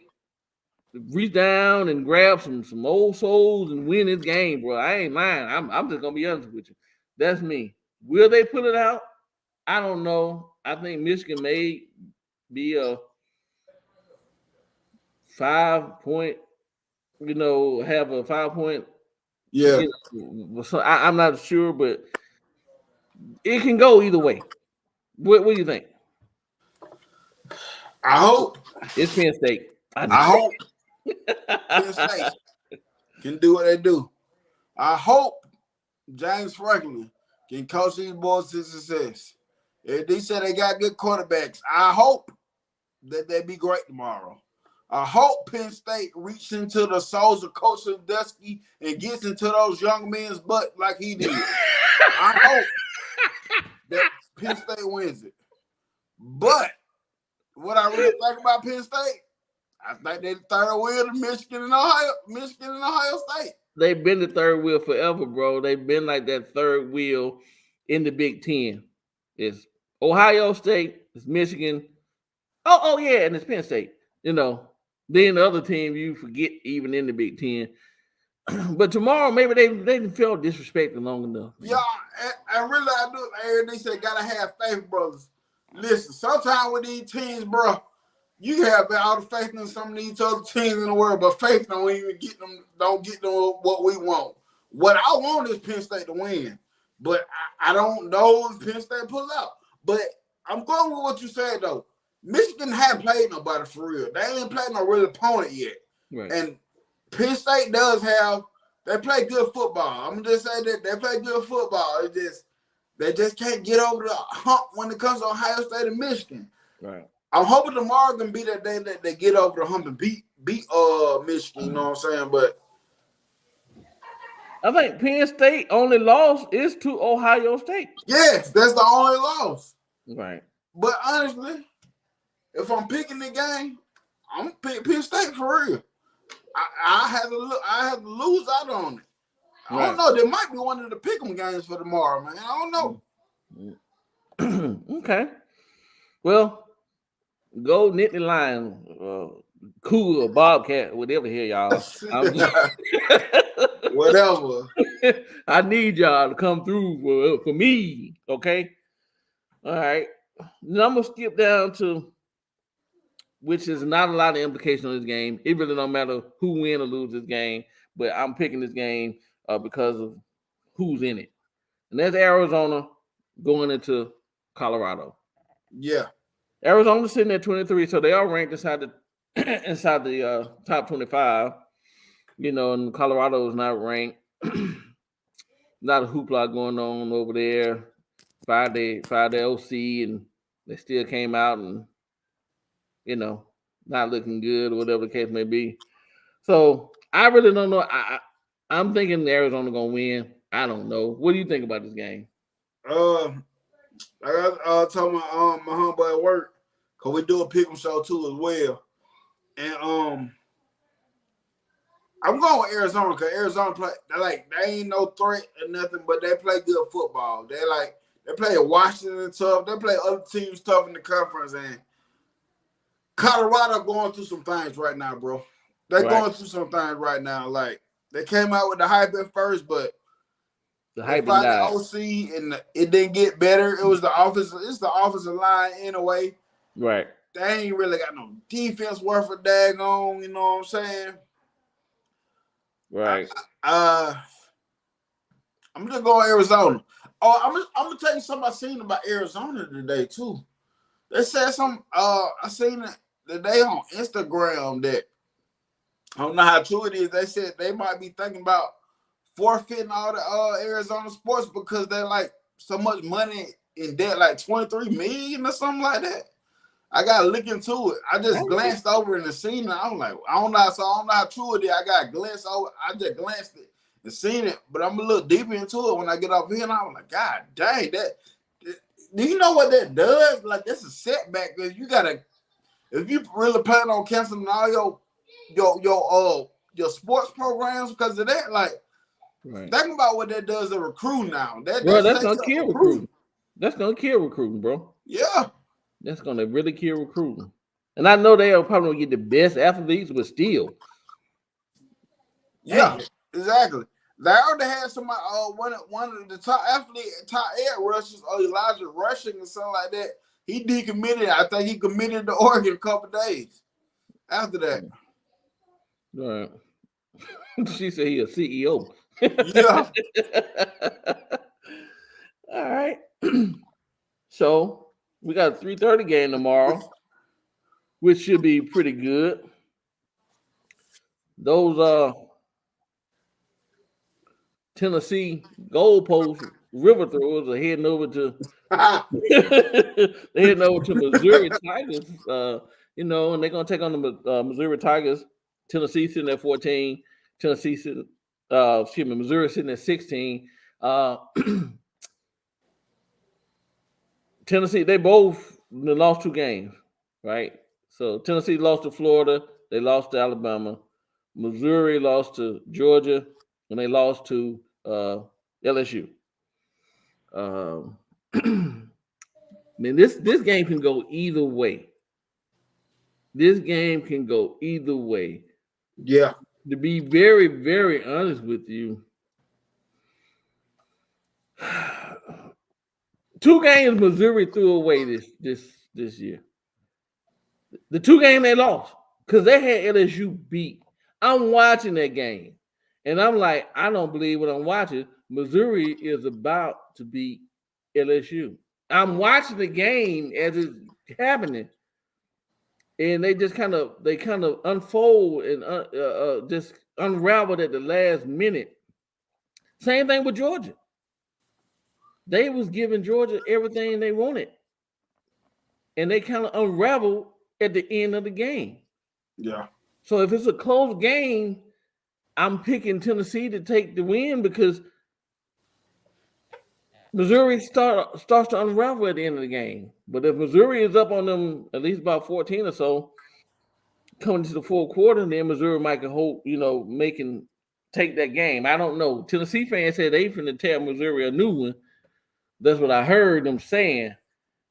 reach down and grab some old souls and win this game, bro. I ain't lying. I'm just gonna be honest with you. That's me. Will they pull it out? I don't know. I think Michigan may be a 5-point, have a 5-point. Yeah. So I'm not sure, but it can go either way. What do you think? I hope. It's Penn State. I hope Penn State can do what they do. I hope James Franklin can coach these boys to success. If they said they got good quarterbacks, I hope that they be great tomorrow. I hope Penn State reaches into the souls of Coach Dusky and gets into those young men's butt like he did. I hope that Penn State wins it. But what I really think about Penn State, I think they're the third wheel to Michigan and Ohio State. They've been the third wheel forever, bro. They've been like that third wheel in the Big Ten. It's Ohio State, it's Michigan. Oh yeah, and it's Penn State. You know, then the other team you forget even in the Big Ten. But tomorrow, maybe they felt disrespected long enough. Yeah, and really I do. They said gotta have faith, brothers. Listen, sometimes with these teams, bro, you have all the faith in some of these other teams in the world, but faith don't even get them what we want. What I want is Penn State to win, but I don't know if Penn State pull out. But I'm going with what you said though. Michigan haven't played nobody for real. They ain't played no real opponent yet. Right. And Penn State they play good football. I'm just saying that they play good football. They just can't get over the hump when it comes to Ohio State and Michigan. Right. I'm hoping tomorrow can be that day that they get over the hump and beat Michigan. You know what I'm saying? But I think Penn State only loss is to Ohio State. yes, that's the only loss. Right. But honestly, if I'm picking the game, I'm gonna pick Penn State for real. I have to lose out on it. I don't know. There might be one of the pick'em games for tomorrow, man. I don't know. Okay. Well, go Nittany Lion, Cool, Bobcat, whatever here, y'all. Whatever. I need y'all to come through for me. Okay. All right. Now I'm gonna skip down to, which is not a lot of implication on this game. It really don't matter who win or lose this game, but I'm picking this game because of who's in it. And that's Arizona going into Colorado. Yeah. Arizona's sitting at 23, so they are ranked inside the top 25. You know, and Colorado is not ranked. Not a hoopla going on over there. Fired the OC, and they still came out and, you know, not looking good or whatever the case may be. So I really don't know. I'm thinking Arizona gonna win. I don't know. What do you think about this game? I told my homeboy at work, cause we do a pick'em show too as well, and I'm going with Arizona because Arizona they ain't no threat or nothing, but they play good football. They play Washington tough. They play other teams tough in the conference, and Colorado going through some things right now, bro. They're going through some things right now. Like, they came out with the hype at first, but the hype they the OC and it didn't get better. It was the offensive. It's the offensive line anyway. Right. They ain't really got no defense worth a daggone. You know what I'm saying? Right. I'm just going Arizona. Oh, I'm gonna tell you something I seen about Arizona today too. They said I seen it today on Instagram that I don't know how true it is. They said they might be thinking about forfeiting all the Arizona sports because they're like so much money in debt, like 23 million or something like that. I gotta look into it. I just glanced over and seen it. I'm like, I don't know how true it is. I got glanced over. I just glanced it and seen it, but I'm a little deeper into it when I get off here. And I'm like, God dang, that. Do you know what that does? Like, that's a setback because if you really plan on canceling all your sports programs because of that, like, think about what that does to recruit now. That's gonna kill recruiting. That's gonna kill recruiting, bro. Yeah. That's gonna really kill recruiting. And I know they'll probably get the best athletes, but still. Yeah, exactly. They already had somebody, one of the top air rushers, Elijah Rushing or something like that. He decommitted. I think he committed to Oregon a couple days after that. All right. She said he a CEO. Yeah. All right. So we got a 3:30 game tomorrow, which should be pretty good. Those Tennessee goalpost river throwers are heading over to they're heading over to Missouri Tigers. And they're gonna take on the Missouri Tigers. Tennessee sitting at 14. Tennessee sitting, Missouri sitting at 16. Tennessee, they both lost 2 games, right? So Tennessee lost to Florida, they lost to Alabama. Missouri lost to Georgia, and they lost to LSU. Man, this game can go either way. This game can go either way. Yeah. To be very, very honest with you, 2 games Missouri threw away this year. The 2 games they lost because they had LSU beat. I'm watching that game, and I'm like, I don't believe what I'm watching. Missouri is about to beat LSU. I'm watching the game as it's happening, and they kind of unfold and just unraveled at the last minute. Same thing with Georgia. They was giving Georgia everything they wanted, and they kind of unraveled at the end of the game. Yeah. So if it's a close game, I'm picking Tennessee to take the win because Missouri starts to unravel at the end of the game. But if Missouri is up on them at least about 14 or so, coming to the fourth quarter, then Missouri might can hold, take that game. I don't know. Tennessee fans said they finna tell Missouri a new one. That's what I heard them saying.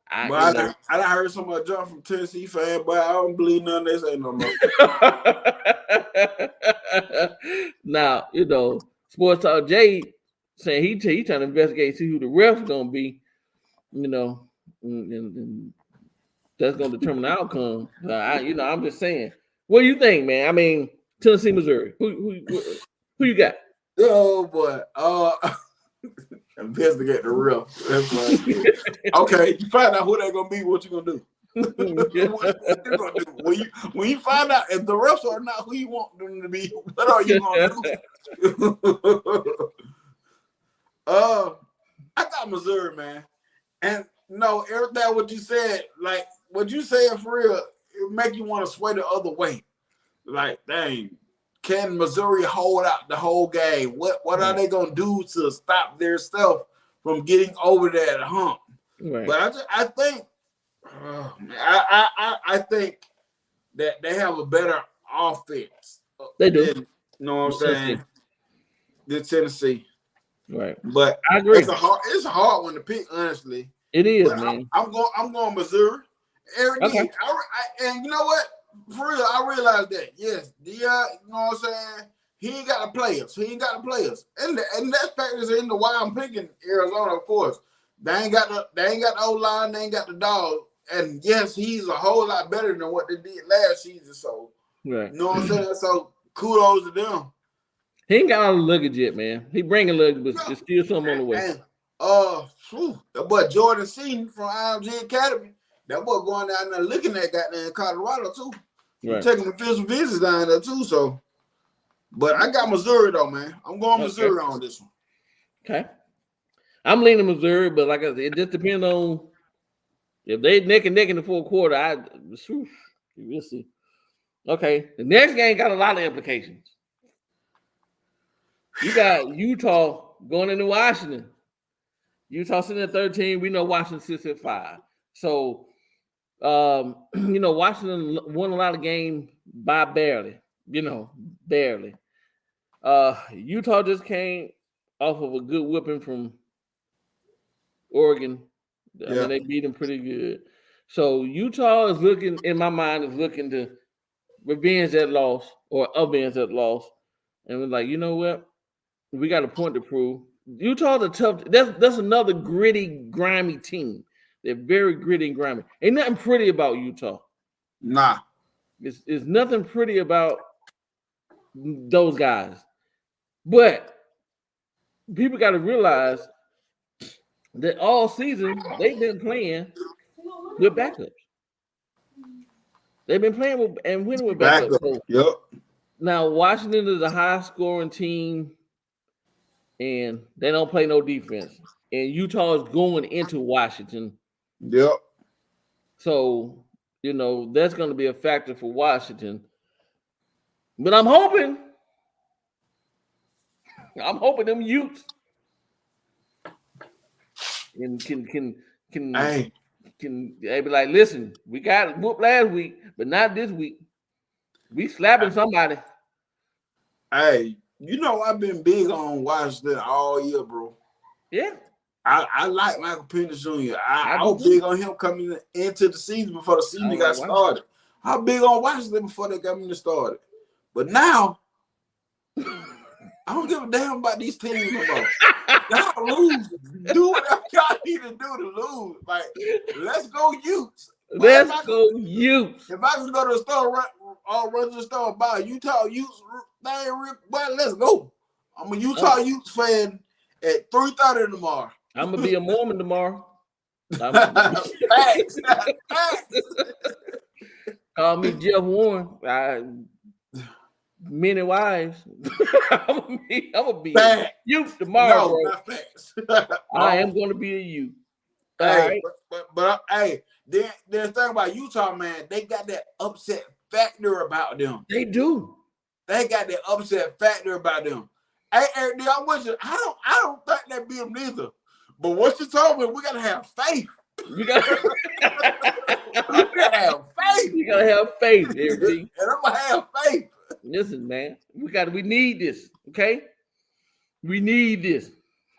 I heard somebody jump from Tennessee fan, but I don't believe none of this ain't no more. Now, Sports Talk Jay saying he trying to investigate, see who the ref's gonna be, and that's gonna determine the outcome. I'm just saying. What do you think, man? I mean, Tennessee, Missouri. Who you got? Oh boy. Investigate the real. Okay, you find out who they're gonna be. What you gonna do? What you gonna do when you find out if the refs are not who you want them to be? What are you gonna do? I got Missouri, man, and no, everything what you said, like what you said for real, it make you want to sway the other way. Like, dang. Can Missouri hold out the whole game? What are they gonna do to stop their stuff from getting over that hump? Right. But I think I think that they have a better offense. They do. You know what I'm saying? Than Tennessee. Right. But I agree. It's a hard one to pick, honestly. It is, but man. I'm going Missouri. Okay. And you know what? For real, I realized that. Yes, you know what I'm saying? He ain't got the players. And that factors in the why I'm picking Arizona, of course. They ain't got the O-line, they ain't got the dog. And yes, he's a whole lot better than what they did last season. So, right. You know what I'm saying? So kudos to them. He ain't got all the luggage yet, man. He bringing luggage, but there's still something on the way. And that boy Jordan Seaton from IMG Academy, that boy going down there looking at goddamn Colorado too. Right. Taking official visits down there too. So, but I got Missouri though, man. I'm going Missouri on this one. Okay. I'm leaning Missouri, but like I said, it just depends on if they neck and neck in the fourth quarter. We'll see. Okay, the next game got a lot of implications. You got Utah going into Washington. Utah sitting at 13. We know Washington sits at 5. So, Washington won a lot of games by barely. Barely. Utah just came off of a good whipping from Oregon. I mean, they beat them pretty good. So Utah is looking, in my mind, to revenge that loss or avenge that loss. And we're like, you know what? We got a point to prove. Utah's a tough. That's another gritty, grimy team. They're very gritty and grimy. Ain't nothing pretty about Utah. Nah. It's nothing pretty about those guys. But people got to realize that all season they've been playing with backups. They've been playing with and winning with Back backups. up. So Yep. now Washington is a high scoring team and they don't play no defense. And Utah is going into Washington. Yep. So, that's going to be a factor for Washington. But I'm hoping them Utes and Hey, they be like, listen, we got whooped last week, but not this week. We slapping somebody. hey, I've been big on Washington all year, bro. Yeah. I like Michael Penix Jr. I do was too. big on him coming into the season before the season got started. I was big on Washington before they got me started. But now, I don't give a damn about these teams no more. Y'all lose. Do whatever y'all need to do to lose. Like, let's go Utes. Let's go Utes. If I can go to the store, run to the store and buy a Utah Utes thing, well, let's go. I'm a Utah Utes fan at 3:30 tomorrow. I'm gonna be a Mormon tomorrow. Facts. Call me Jeff Warren. Many wives. I'm gonna be a youth tomorrow, bro. Not facts. I am gonna be a youth. Hey, but hey, there's the thing about Utah, man. They got that upset factor about them. They do. They got that upset factor about them. Hey, Eric, I don't think they beat them neither. But what you told me, we gotta have faith. You gotta have faith. You gotta have faith, everything. And I'm gonna have faith. Listen, man, we need this, okay? We need this.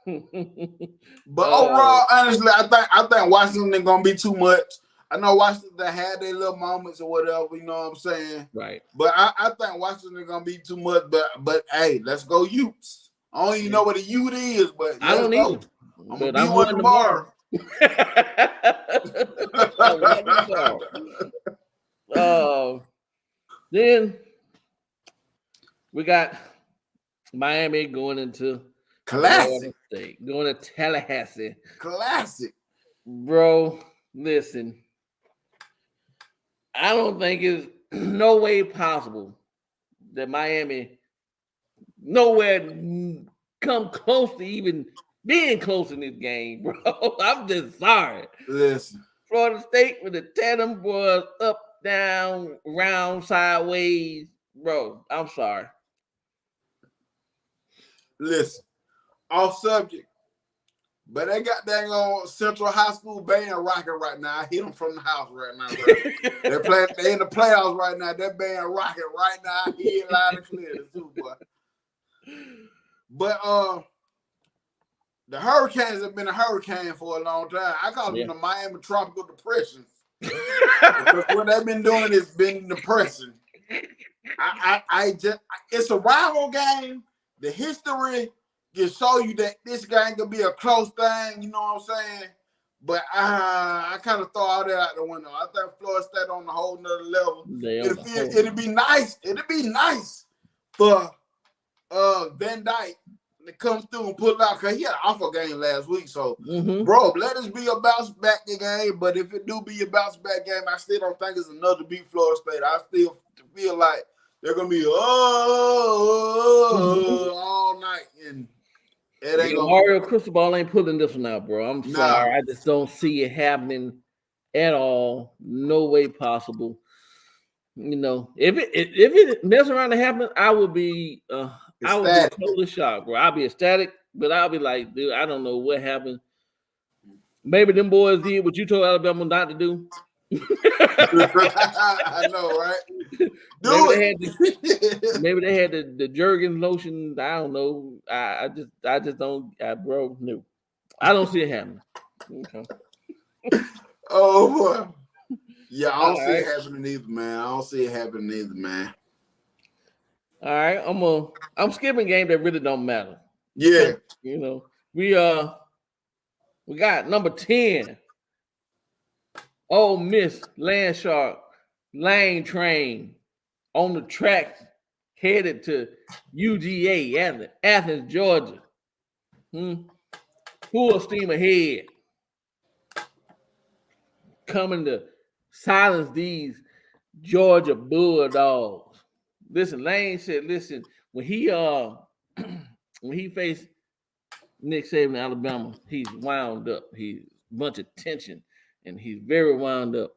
But overall, honestly, I think Washington ain't gonna be too much. I know Washington had their little moments or whatever, you know what I'm saying? Right. But I think Washington ain't gonna be too much. But hey, let's go Utes. I don't even know what a Ute is, but I don't either. I'm gonna be one tomorrow. Then we got Miami going into Classic. State, going to Tallahassee. Classic. Bro, listen. I don't think it's no way possible that Miami nowhere come close to even being close in this game, bro. I'm just sorry. Listen. Florida State with the tandem boys up, down, round, sideways. Bro, I'm sorry. Listen, off subject, but they got that on Central High School band rocking right now. I hit them from the house right now, bro. They in the playoffs right now. That band rocking right now. I hear it loud and clear too, boy. But the Hurricanes have been a hurricane for a long time. I call them the Miami Tropical Depression. Because what they've been doing has been depressing. It's a rival game. The history can show you that this game could be a close thing, you know what I'm saying? But I kind of throw all that out the window. I think Florida State on a whole nother level. It'd be nice. It'd be nice for Van Dyke to come through and pull it out because he had an awful game last week. So, bro, let us be a bounce back game. But if it do be a bounce back game, I still don't think it's enough to beat Florida State. I still feel like they're gonna be all night, and it ain't gonna. Mario Cristobal ain't pulling this one out, bro. I'm sorry, I just don't see it happening at all. No way possible. You know, if it mess around to happen, I would be totally shocked, bro. I'll be ecstatic, but I'll be like, dude, I don't know what happened. Maybe them boys did what you told Alabama not to do. I know, right? Maybe they had the Jergens lotion. I don't know. I just don't, bro. No, I don't see it happening. Okay. Oh boy. Yeah, I don't see it happening either, man. All right, I'm skipping games that really don't matter. Yeah. You know, we got number 10. Ole Miss Land Shark Lane Train on the track headed to UGA, Athens, Georgia. full steam ahead, coming to silence these Georgia Bulldogs. Listen, Lane said, listen, when he when he faced Nick Saban in Alabama, he's wound up. He's a bunch of tension, and he's very wound up.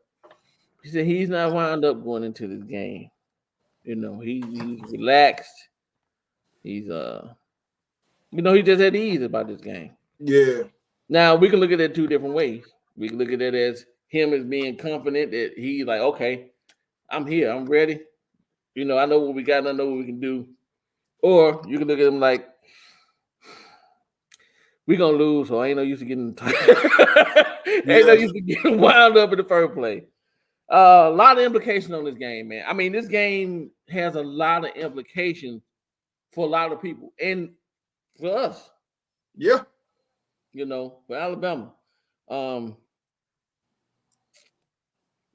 He said he's not wound up going into this game. You know, he's relaxed. He's he just had ease about this game. Yeah. Now we can look at it two different ways. We can look at it as him as being confident that he's like, okay, I'm here, I'm ready. You know, I know what we got, and I know what we can do. Or you can look at him like, we gonna lose, so I ain't no use to getting ain't no use to getting wound up in the first place. A lot of implications on this game, man. I mean, this game has a lot of implications for a lot of people and for us. Yeah. You know, for Alabama. You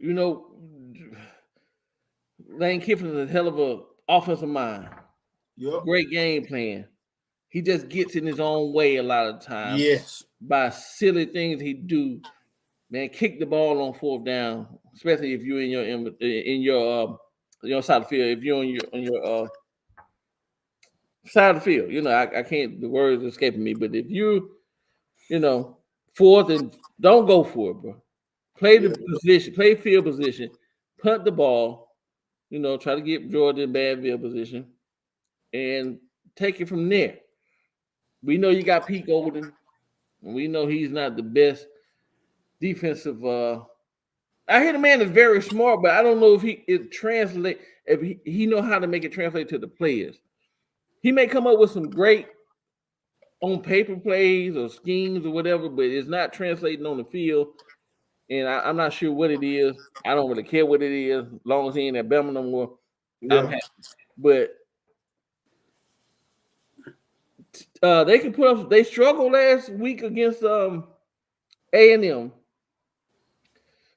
know, Lane Kiffin is a hell of a offensive mind. Yep. Great game plan. He just gets in his own way a lot of times. Yes. By silly things he do. Man, kick the ball on fourth down, especially if you're in your side of the field. If you're on your side of the field, you know, I can't. The words are escaping me, but if you fourth and don't go for it, bro. Play the position, play field position, punt the ball. You know, try to get Georgia in bad field position, and take it from there. We know you got Pete Golden, and we know he's not the best defensive. I hear the man is very smart, but I don't know if he know how to make it translate to the players. He may come up with some great on paper plays or schemes or whatever, but it's not translating on the field. And I'm not sure what it is. I don't really care what it is, as long as he ain't at Bama no more. Yeah. I'm happy. But they can put up. They struggled last week against A&M.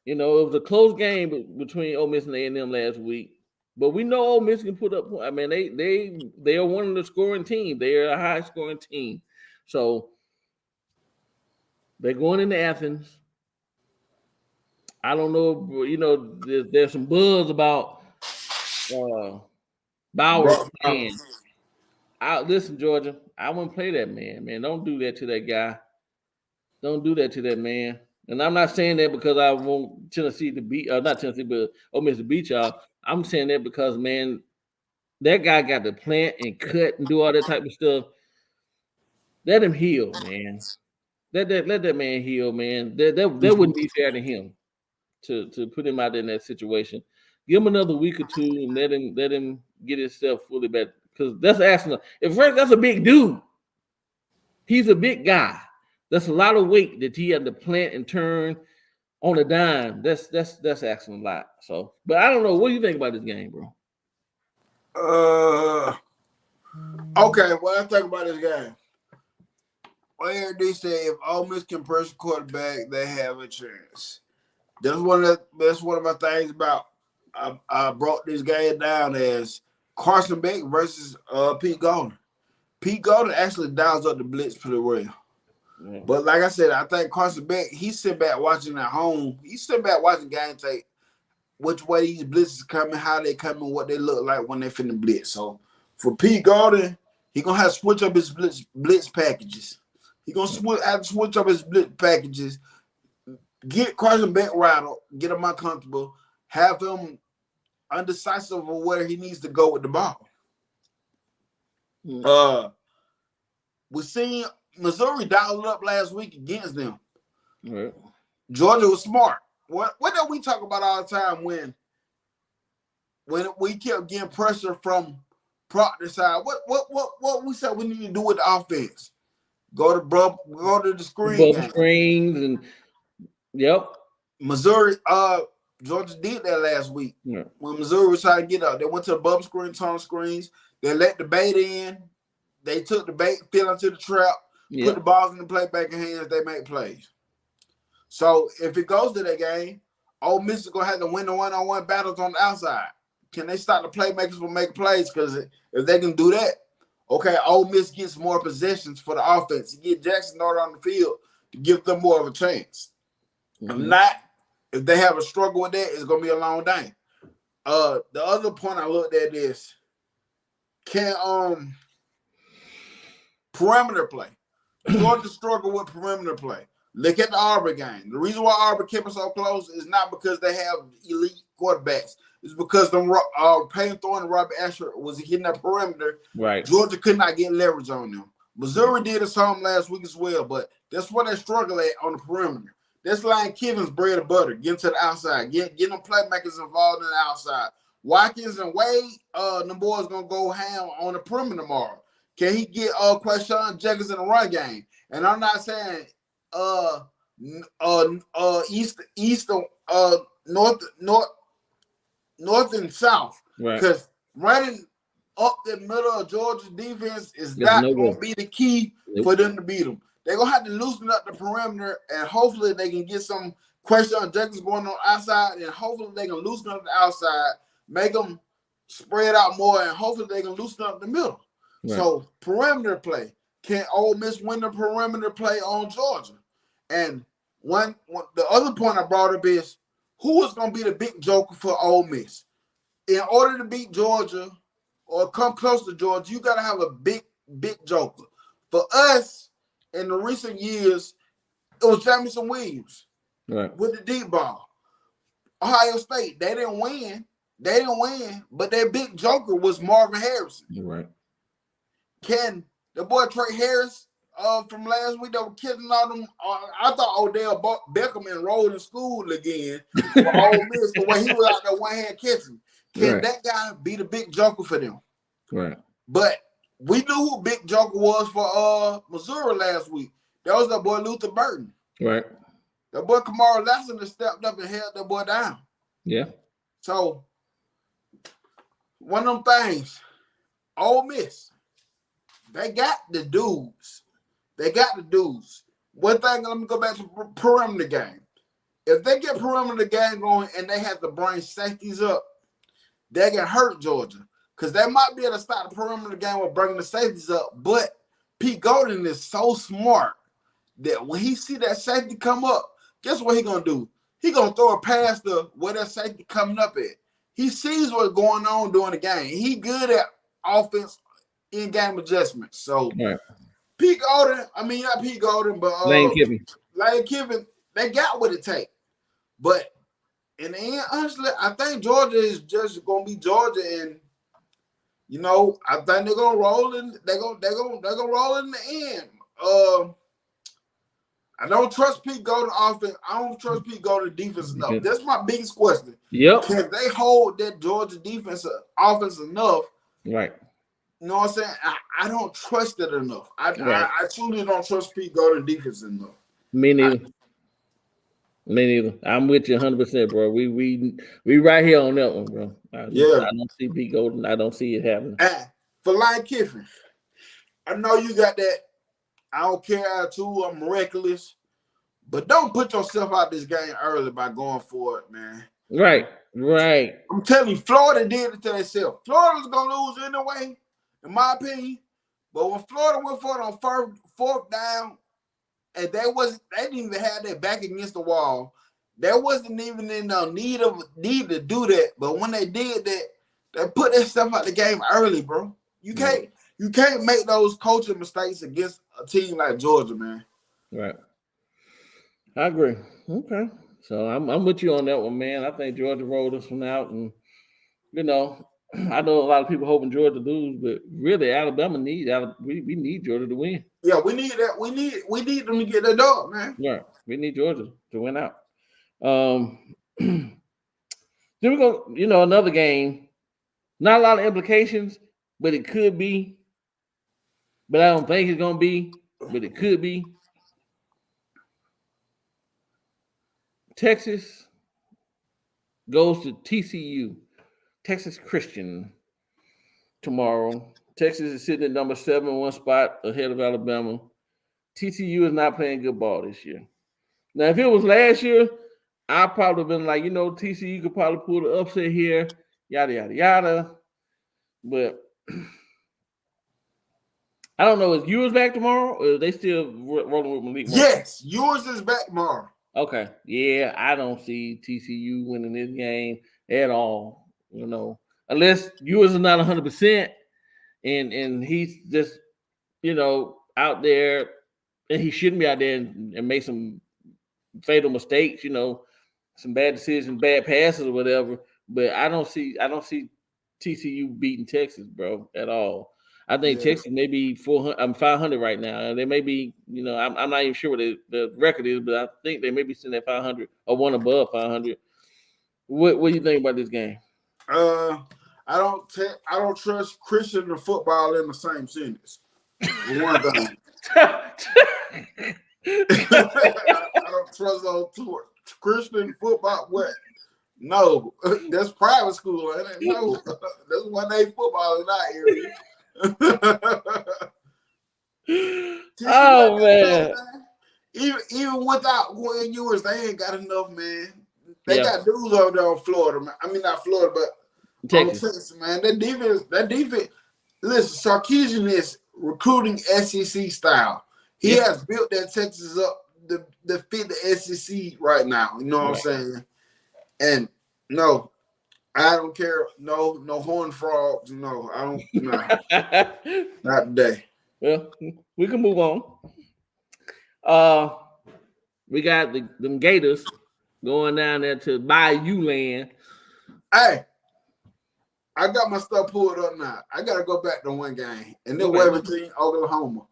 You know, it was a close game between Ole Miss and A&M last week. But we know Ole Miss can put up. I mean, they are one of the scoring teams. They are a high scoring team. So they're going into Athens. I don't know. You know, there's some buzz about Bowers playing. Listen, Georgia, I wouldn't play that man. Man, don't do that to that guy. Don't do that to that man. And I'm not saying that because I want Tennessee to beat, not Tennessee, but Ole Miss to beat y'all. I'm saying that because, man, that guy got to plant and cut and do all that type of stuff. Let him heal, man. Let that man heal, man. That wouldn't be fair to him to put him out there in that situation. Give him another week or two and let him get himself fully back. Because that's asking. If Frank, that's a big dude. He's a big guy. That's a lot of weight that he had to plant and turn on a dime. That's asking a lot. So, but I don't know. What do you think about this game, bro? Okay, what I think about this game. Well, they say if Ole Miss can press the quarterback, they have a chance. That's one of my things about. I brought this game down as Carson Beck versus Pete Golden. Pete Golden actually dials up the blitz pretty well. Yeah. But like I said, I think Carson Beck, he sit back watching at home. He sit back watching game tape, which way these blitzes coming, how they coming, what they look like when they finna blitz. So for Pete Golden, he gonna have to switch up his blitz packages. He gonna have to switch up his blitz packages. Get Carson Beck rattled, get him uncomfortable, have him undecisive of where he needs to go with the ball. We seen Missouri dialed up last week against them. Right. Georgia was smart. What do we talk about all the time when we kept getting pressure from Proctor side? What we said we need to do with the offense? Go to the screen. Bubble screens and yep. Missouri, Georgia did that last week. Yeah. When Missouri was trying to get up, they went to the bubble screen, tunnel screens. They let the bait in. They took the bait, fell into the trap, put the balls in the playmaker hands. They make plays. So if it goes to that game, Ole Miss is gonna have to win the one-on-one battles on the outside. Can they stop the playmakers from making plays? Because if they can do that, okay, Ole Miss gets more possessions for the offense. You get Jackson North on the field to give them more of a chance. If not, if they have a struggle with that, it's gonna be a long day. The other point I looked at is can perimeter play. Georgia struggle with perimeter play. Look at the Auburn game. The reason why Auburn kept it so close is not because they have elite quarterbacks. It's because Peyton Thorne and Robert Asher was hitting that perimeter. Right. Georgia could not get leverage on them. Missouri did it some last week as well, but that's what they struggle at on the perimeter. That's Lane Kiffin's bread and butter. Getting to the outside. Getting them playmakers involved in the outside. Watkins and Wade, them boys going to go ham on the perimeter tomorrow. Can he get Quayshawn Jenkins in the run game? And I'm not saying north and south, because running up the middle of Georgia's defense is not going to be the key for them to beat them. They're going to have to loosen up the perimeter, and hopefully they can get some Quayshawn Jenkins going on the outside, and hopefully they can loosen up the outside, make them spread out more, and hopefully they can loosen up the middle. Right. So perimeter play. Can Ole Miss win the perimeter play on Georgia? And the other point I brought up is who is going to be the big joker for Ole Miss? In order to beat Georgia or come close to Georgia, you got to have a big joker. For us, in the recent years, it was Jamison Williams with the deep ball. Ohio State, they didn't win, but their big joker was Marvin Harrison. Right. Can the boy Trey Harris from last week that was killing all them? I thought Odell Beckham enrolled in school again for Ole Miss the way he was out there one hand catching. Can that guy be the big joker for them? Right. But we knew who big joker was for Missouri last week. That was that boy Luther Burton. Right. That boy Kamara Lassiter has stepped up and held that boy down. Yeah. So one of them things, Ole Miss. They got the dudes. One thing, let me go back to perimeter game. If they get perimeter game going and they have to bring safeties up, they can hurt Georgia. Because they might be able to stop the perimeter game with bringing the safeties up. But Pete Golden is so smart that when he see that safety come up, guess what he going to do? He going to throw it past where that safety coming up at. He sees what's going on during the game. He good at offense in-game adjustments. So, Pete Golden, not Pete Golden, but Lane Kiffin, they got what it takes. But in the end, honestly, I think Georgia is just going to be Georgia, and I think they're going to roll in. They're going to roll in the end. I don't trust Pete Golden offense. I don't trust Pete Golden defense enough. That's my biggest question. Yep. Can they hold that Georgia defense offense enough? Right. You know what I'm saying? I don't trust it enough. I truly don't trust Pete Golden defense enough. Me neither. I'm with you 100%, bro. We right here on that one, bro. I don't see Pete Golden. I don't see it happening. For Lane Kiffin, I know you got that. I don't care too. I'm reckless, but don't put yourself out this game early by going for it, man. Right. I'm telling you, Florida did it to themselves. Florida's gonna lose anyway, in my opinion. But when Florida went for it on fourth down, and they didn't even have their back against the wall. There wasn't even in no need to do that. But when they did that, they put that stuff out the game early, bro. You can't make those coaching mistakes against a team like Georgia, man. Right. I agree. Okay. So I'm with you on that one, man. I think Georgia rolled this one out, and I know a lot of people hoping Georgia lose, but really Alabama we need Georgia to win. Yeah, we need that. We need them to get that dog, man. Yeah, we need Georgia to win out. Then we go, another game. Not a lot of implications, but it could be. But I don't think it's gonna be, but it could be. Texas goes to TCU, Texas Christian, tomorrow. Texas is sitting at number 7, one spot ahead of Alabama. TCU is not playing good ball this year. Now, if it was last year, I probably been like, TCU could probably pull the upset here, yada, yada, yada. But I don't know. Is Ewers back tomorrow, or are they still rolling with Malik? Yes, yours is back tomorrow. Okay. Yeah, I don't see TCU winning this game at all. You know, unless Ewers is not 100%, and he's just out there, and he shouldn't be out there and make some fatal mistakes. Some bad decisions, bad passes, or whatever. But I don't see TCU beating Texas, bro, at all. I think Yeah. Texas may be 400. I'm 500 right now, and they may be. I'm not even sure what the record is, but I think they may be sitting at 500 or one above 500. What do you think about this game? I don't trust Christian and football in the same sentence. For one thing. I don't trust those two. Christian football. What? No, that's private school. No, that's one day football in our area. Oh man. Even without Gwen Ewers, they ain't got enough, man. They got dudes over there on Florida, man. I mean, not Florida, but Texas, man. That defense. Listen, Sarkisian is recruiting SEC style. He has built that Texas up to fit the SEC right now. You know what I'm saying? And no, I don't care. No horn frogs. No, I don't. No, not today. Well, we can move on. We got them Gators going down there to Bayou Land. Hey, I got my stuff pulled up now. I got to go back to one game, and then West Virginia, Oklahoma.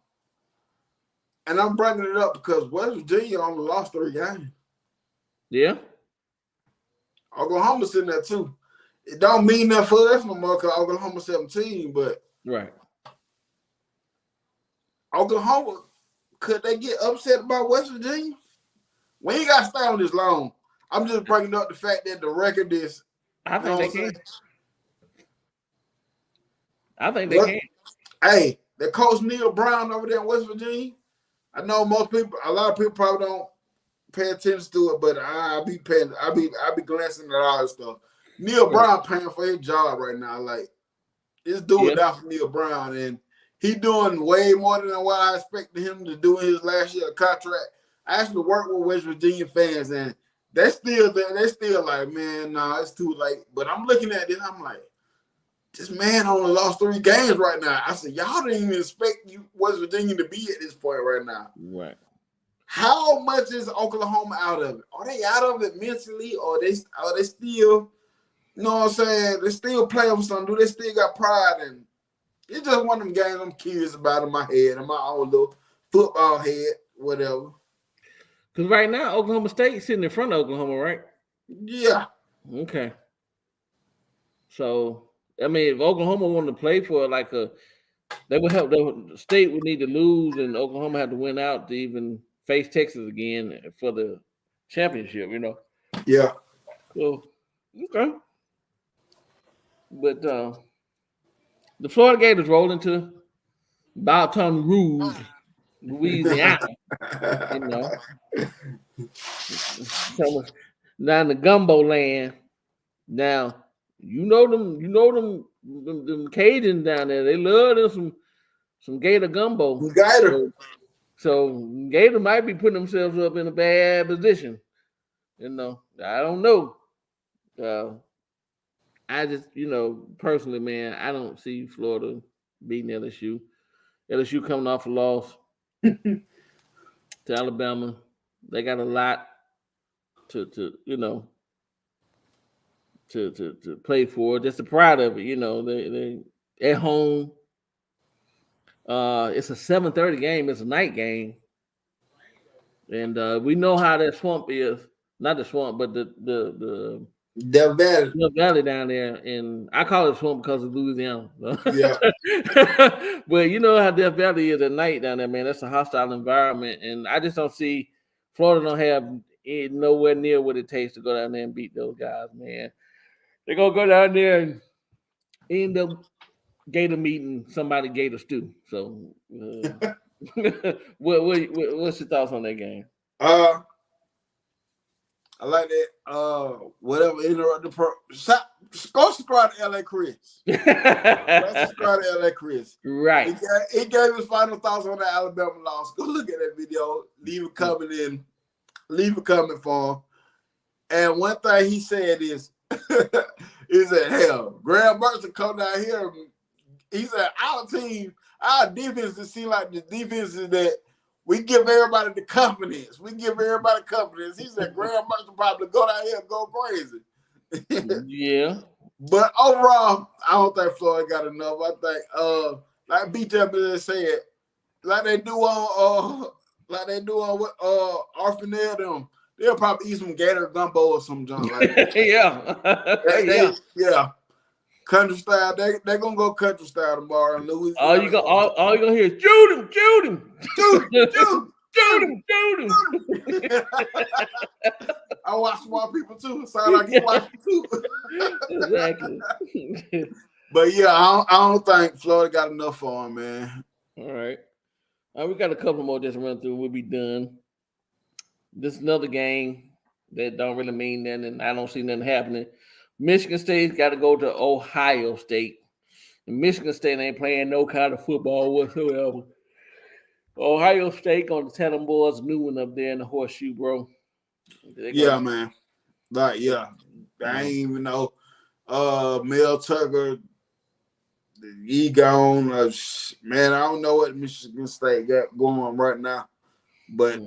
And I'm bringing it up because West Virginia only lost 3 games. Yeah. Oklahoma's in there too. It don't mean that for us no more because Oklahoma 17, but right. Oklahoma, could they get upset by West Virginia? We ain't got to stay on this long. I'm just bringing up the fact that the record is. I think they can. I think they can. Hey, the coach Neil Brown over there in West Virginia. I know a lot of people probably don't pay attention to it, but I be glancing at all this stuff. Neil Brown paying for his job right now. Like, it's doing that for Neil Brown, and he doing way more than what I expected him to do in his last year contract. I actually work with West Virginia fans, and they're still there. They're still like, man, nah, it's too late. But I'm looking at this, I'm like, this man only lost 3 games right now. I said, y'all didn't even expect West Virginia to be at this point right now. Right. How much is Oklahoma out of it? Are they out of it mentally, or they still, you know what I'm saying? They still playing for something. Do they still got pride? And it's just one of them games I'm curious about in my head, in my own little football head, whatever. Because right now, Oklahoma State sitting in front of Oklahoma, right? Yeah. Okay. So, I mean, if Oklahoma wanted to play for like they would help. The state would need to lose, and Oklahoma had to win out to even face Texas again for the championship. Yeah. So, okay. But the Florida Gators roll into Baton Rouge, Louisiana. Down the gumbo land. Now, them Cajuns down there. They love them some Gator gumbo. Gator. So Gator might be putting themselves up in a bad position. I don't know. I just, personally, man, I don't see Florida beating LSU. LSU coming off a loss to Alabama. They got a lot to play for. Just the pride of it, they at home. It's a 7:30 game. It's a night game, and we know how that swamp is. Not the swamp, but the valley down there, and I call it swamp because of Louisiana. Yeah. But you know how Death Valley is at night down there, man. That's a hostile environment, and I just don't see Florida don't have nowhere near what it takes to go down there and beat those guys, man. They're gonna go down there and end up Gator meeting somebody Gator stew. So, what's your thoughts on that game? I like that. Whatever interrupt the pro. Go subscribe to LA Chris. Go subscribe to LA Chris. Right. He gave his final thoughts on the Alabama loss. Go look at that video. Leave a comment in. Leave a comment for him. And one thing he said is, he said, hell, Graham Mertz come down here. He said, our team, our defenses seem like the defenses that we give everybody the confidence. We give everybody confidence. He said, Graham Mertz will probably go down here and go crazy. Yeah. But overall, I don't think Florida got enough. I think, like BJ said, like they do on what Arfinel them. They'll probably eat some gator gumbo or some junk like that. Yeah. Yeah. Country style. They're gonna go country style tomorrow in Louisiana. All you gonna hear is shoot him. I watch small people too. It sounds like you watch too. Exactly. But yeah, I don't think Florida got enough for him, man. All right. We got a couple more just run through. We'll be done. This is another game that don't really mean nothing, and I don't see nothing happening. Michigan State's got to go to Ohio State. And Michigan State ain't playing no kind of football whatsoever. Ohio State gonna tell them boys a new one up there in the horseshoe, bro. Yeah, man. Like, yeah. I ain't even know. Mel Tucker, he gone. Man, I don't know what Michigan State got going right now. But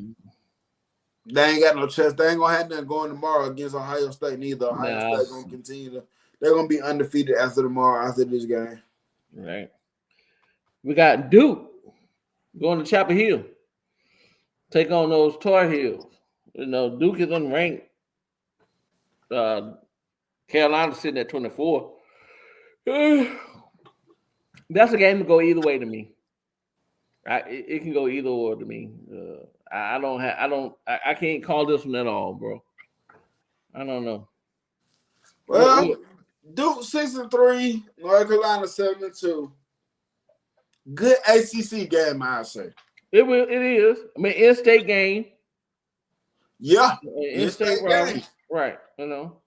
they ain't got no chance. They ain't gonna have nothing going tomorrow against Ohio State neither. Ohio State gonna continue to. They're gonna be undefeated after tomorrow, after this game. Right. We got Duke going to Chapel Hill. Take on those Tar Heels. You know, Duke is unranked. Carolina sitting at 24. That's a game to go either way to me. It can go either or to me. I can't call this one at all, bro. I don't know. Well, Duke 6-3, North Carolina 7-2. Good ACC game, I say. It is. I mean, in-state game. Yeah, in-state game. Right. You know.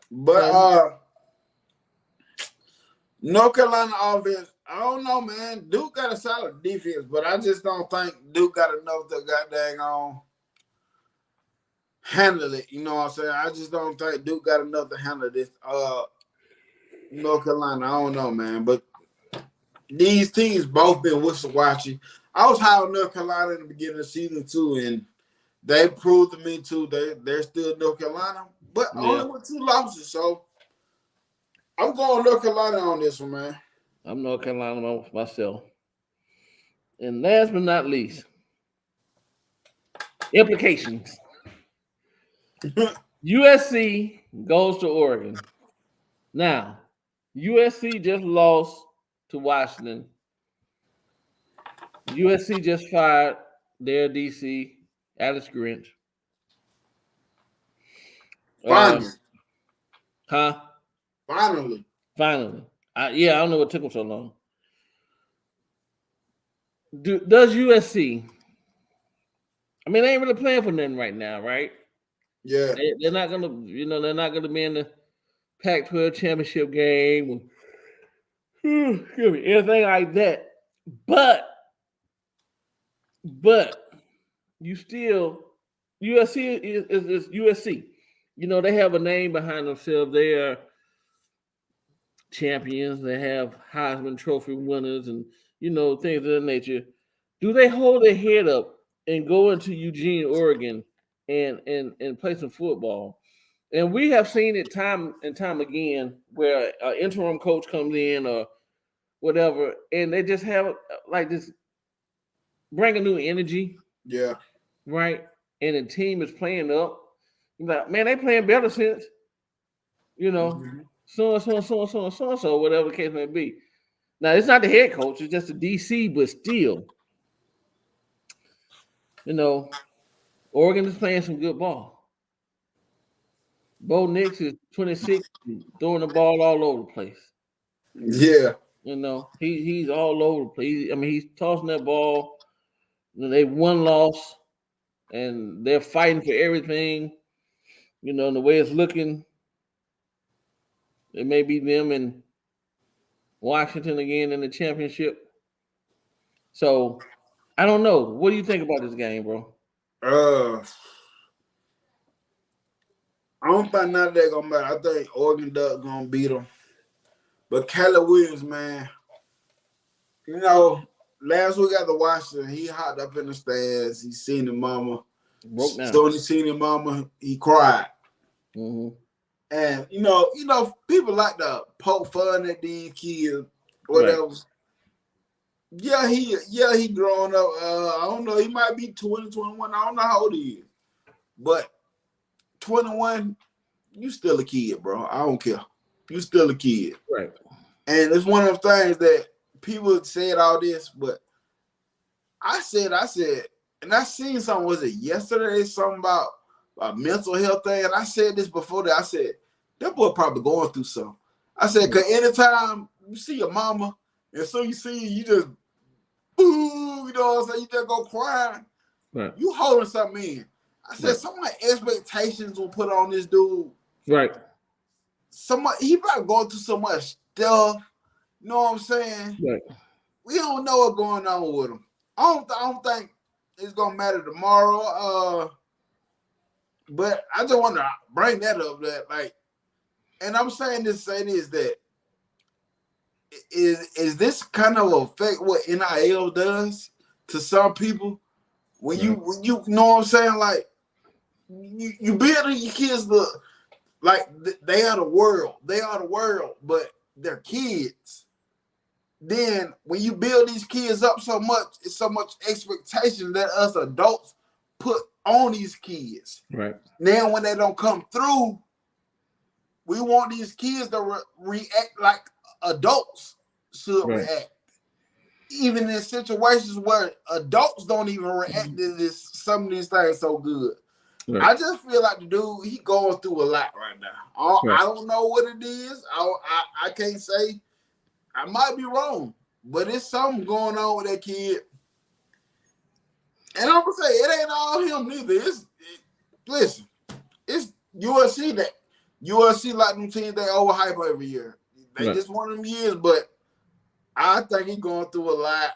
But North Carolina offense, I don't know, man. Duke got a solid defense, but I just don't think Duke got enough to goddamn handle it. You know what I'm saying? I just don't think Duke got enough to handle this. North Carolina, I don't know, man. But these teams both been wishy-washy. I was high on North Carolina in the beginning of season 2, and they proved to me too they're still North Carolina, but only with 2 losses. So I'm going North Carolina on this one, man. I'm North Carolina myself. And last but not least, implications. USC goes to Oregon. Now, USC just lost to Washington. USC just fired their DC, Alex Grinch. Finally. Finally. I don't know what took them so long. Does USC? I mean, they ain't really playing for nothing right now, right? Yeah. They're not gonna, they're not gonna be in the Pac-12 championship game or anything like that. But you still USC is USC. They have a name behind themselves. They are champions. They have Heisman Trophy winners and things of that nature. Do they hold their head up and go into Eugene, Oregon, and play some football? And we have seen it time and time again where an interim coach comes in or whatever, and they just have like this, bring a new energy. Yeah. Right? And the team is playing up. You're like, man, they playing better since, so, whatever the case may be. Now, it's not the head coach, it's just the DC, but still, Oregon is playing some good ball. Bo Nix is 26, throwing the ball all over the place. Yeah. He's all over the place. He's tossing that ball. They won loss, and they're fighting for everything. You know, and the way it's looking, it may be them in Washington again in the championship. So I don't know. What do you think about this game, bro? I don't think none of that gonna matter. I think Oregon Duck gonna beat them. But Caleb Williams, man, you know, last week after Washington, he hopped up in the stands. He seen his mama. Broke down. So he seen his mama, he cried. Mm-hmm. And you know, people like to poke fun at these kids, whatever. Right. Yeah, he growing up. I don't know, he might be 20, 21. I don't know how old he is. But 21, you still a kid, bro. I don't care. You still a kid. Right. And it's one of those things that people said all this, but I said, and I seen something, was it yesterday, something about a mental health thing, and I said this before that. I said, that boy probably going through something. I said, because anytime you see your mama, and so you see you just, boo, you know what I'm saying, you just go crying, right. You holding something in. I said, right. Some of my expectations were put on this dude. Right. He probably going through so much stuff. You know what I'm saying? Right. We don't know what's going on with him. I don't think it's gonna matter tomorrow. But I just want to bring that up. That like, and I'm saying this that is this kind of affect what NIL does to some people when right. you know what I'm saying? Like you building your kids like they are the world. They are the world, but they're kids. Then when you build these kids up so much, it's so much expectation that us adults put on these kids. Right. Now when they don't come through, we want these kids to react like adults should right. react. Even in situations where adults don't even react to some of these things so good. Right. I just feel like the dude, he going through a lot right now. Right. I don't know what it is. I can't say. I might be wrong, but it's something going on with that kid. And I'm gonna say it ain't all him neither. Listen, it's USC that USC like them teams they overhype every year. They right. just one of them years, but I think he's going through a lot.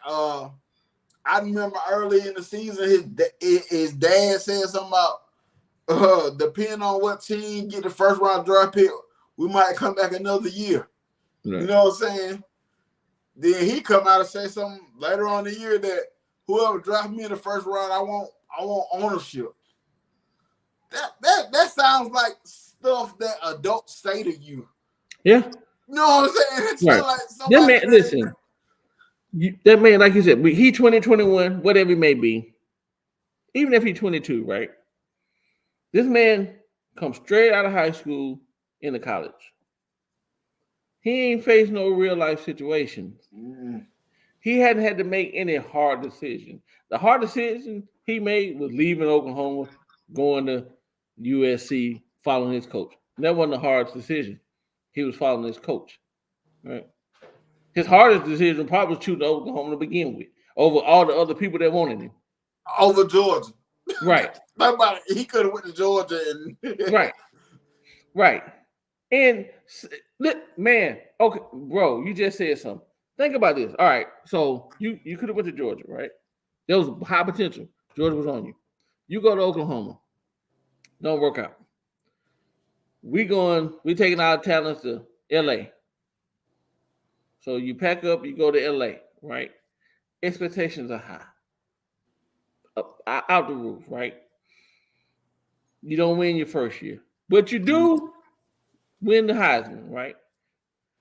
I remember early in the season, his dad said something about depending on what team get the first round draft pick, we might come back another year. Right. You know what I'm saying? Then he come out and say something later on in the year that whoever drafts me in the first round, I want ownership. That sounds like stuff that adults say to you. Yeah. You know what I'm saying? It's right. like that man, listen, that man, like you said, he 20, 21, whatever it may be, even if he's 22, right? This man comes straight out of high school into college. He ain't faced no real life situations. Mm. He hadn't had to make any hard decision. The hard decision he made was leaving Oklahoma, going to USC, following his coach. That wasn't the hardest decision. He was following his coach. Right? His hardest decision probably was choosing Oklahoma to begin with, over all the other people that wanted him. Over Georgia. Right. He could have went to Georgia and right. Right. And man, okay, bro, you just said something. Think about this. All right, so you could have went to Georgia, right? There was high potential. Georgia was on you. You go to Oklahoma. Don't work out. We taking our talents to LA. So you pack up, you go to LA, right? Expectations are high. Out the roof, right? You don't win your first year. But you do win the Heisman, right?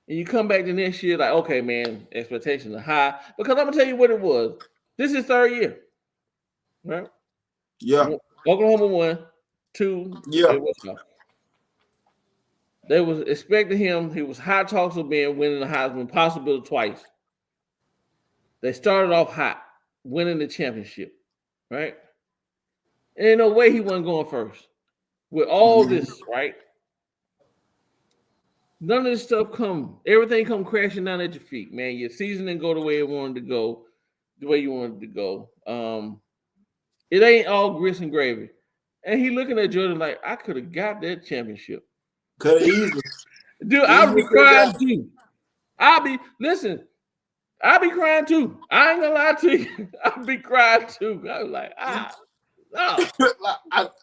And you come back the next year like, okay, man, expectations are high. Because I'm going to tell you what it was. This is third year, right? Yeah. Oklahoma won. 2. Yeah. They was expecting him. He was high talks of being winning the Heisman, possibly twice. They started off hot, winning the championship, right? And ain't no way he wasn't going first. With all this, right? None of this stuff everything come crashing down at your feet, man. Your season didn't go the way it wanted to go, the way you wanted to go. It ain't all grits and gravy. And he looking at Jordan like, I could have got that championship. Could have easily. Dude, I would be crying too. I'll be crying too. I ain't gonna lie to you. I'll be crying too. I was like, no.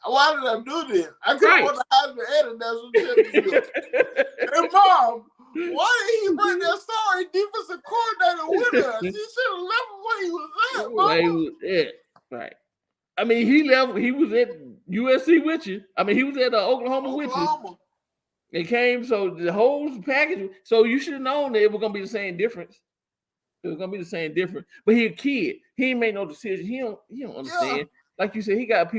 Why did I do this? I could have won the Heisman and the national championship. And Mom, why did he bring that sorry defensive coordinator with us? He should have left him where he was at, Mama. Where he was at. Right. I mean, he left. He was at USC with you. I mean, he was at Oklahoma with you. It came, so the whole package. So you should have known that it was gonna be the same difference. It was gonna be the same difference. But he a kid. He ain't made no decision. He don't understand. Yeah. Like you said, he got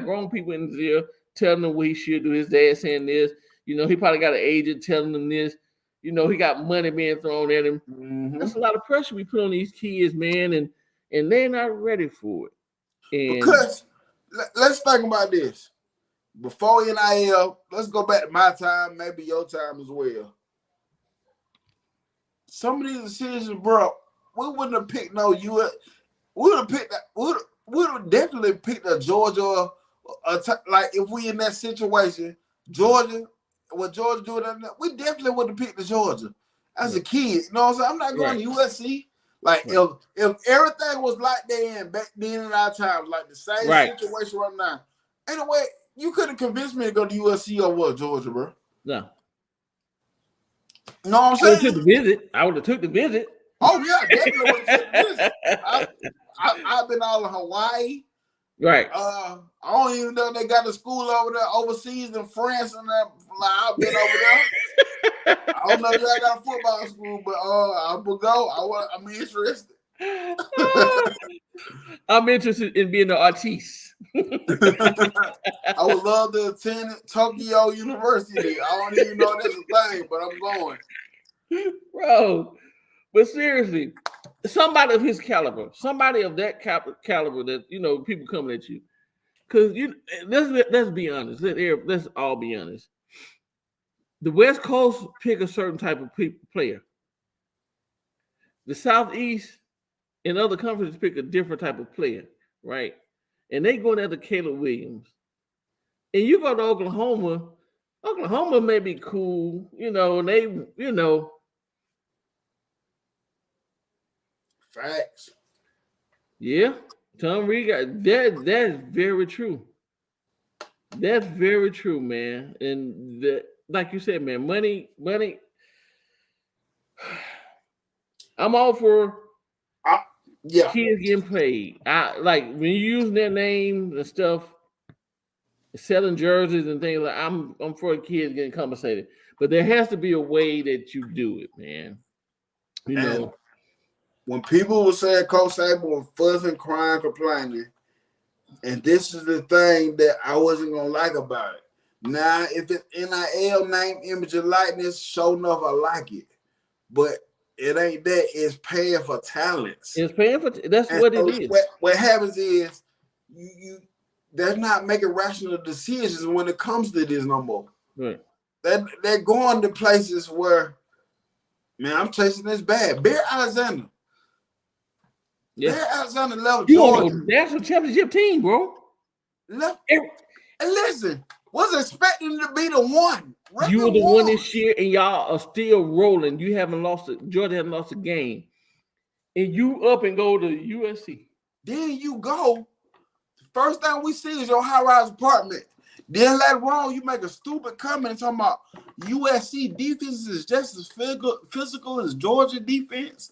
grown people in his ear telling him what he should do. His dad saying this. You know, he probably got an agent telling him this. You know, he got money being thrown at him. Mm-hmm. That's a lot of pressure we put on these kids, man, and they're not ready for it. And because let's think about this. Before NIL, let's go back to my time, maybe your time as well. Some of these decisions, bro, we wouldn't have picked no US. We would have definitely picked a Georgia. Like if we in that situation, Georgia, what Georgia doing, we definitely would have picked the Georgia as a kid. You know what I'm saying? I'm not going to USC. Like if everything was like that back then in our time, like the same situation right now. Anyway, you couldn't convince me to go to USC or what, Georgia, bro. No. You know what I'm saying? I would have took the visit. Oh, yeah, definitely would have took the visit. I've been all in Hawaii. Right. I don't even know they got a school over there overseas in France and that. Like, I've been over there. I don't know if I got a football school, but I will go. I'm interested. I'm interested in being an artiste. I would love to attend Tokyo University. I don't even know that's a thing, but I'm going. Bro, but seriously, somebody of his caliber, somebody of that caliber that, you know, people coming at you. Because let's be honest. Let's all be honest. The West Coast pick a certain type of player. The Southeast and other conferences pick a different type of player, right? And they going after Caleb Williams. And you go to Oklahoma may be cool, you know, and they, you know. Facts. Yeah. Tom Reed got that's very true. That's very true, man. And like you said, man, money. I'm all for kids getting paid. I like when you use their name and stuff, selling jerseys and things like. I'm for kids getting compensated, but there has to be a way that you do it, man. You know, when people were saying Coach Saban was fussing, crying, complaining, and this is the thing that I wasn't gonna like about it. Now, if it's NIL, name, image, and likeness, sure enough, I like it, but it ain't that. It's paying for talents. It's paying for. That's and what so it is. What happens is they're not making rational decisions when it comes to this no more. Right. They're going to places where, man, I'm chasing this bad. Bear Alexander. Yeah. Bear Alexander left Georgia. National championship team, bro. And listen, was expecting to be the one. You were the one this year, and y'all are still rolling. You haven't lost it. Georgia hasn't lost a game, and you up and go to USC. Then you go. The first thing we see is your high-rise apartment. Then later on, you make a stupid comment talking about USC defense is just as physical as Georgia defense.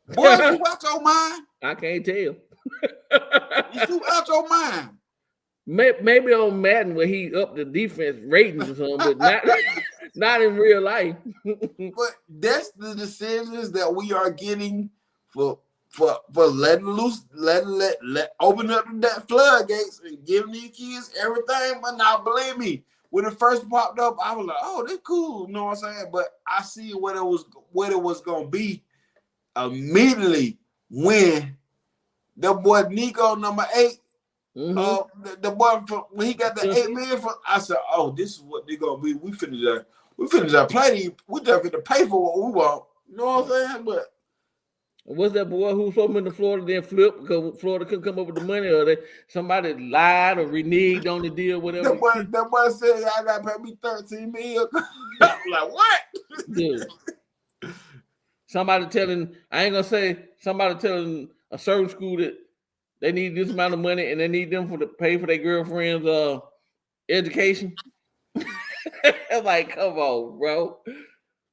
Boy, you out your mind? I can't tell. You out your mind? Maybe on Madden where he upped the defense ratings or something, but not in real life. But that's the decisions that we are getting for letting loose, let open up that floodgates and giving these kids everything. But now, believe me, when it first popped up, I was like, "Oh, that's cool," you know what I'm saying? But I see what it was gonna be immediately when the boy Nico number 8. Mm-hmm. The boy when he got the $8 million I said, "Oh, this is what they're gonna be. We finished our play. We just finna pay for what we want." You know what I'm saying? But What's that boy who was supposed to be in Florida then flipped because Florida couldn't come up with the money, or somebody lied or reneged on the deal, whatever. That boy said, "I got to pay me 13 million." I'm like, what? Dude. Somebody telling a certain school that they need this amount of money and they need them to pay for their girlfriend's education. Like, come on, bro.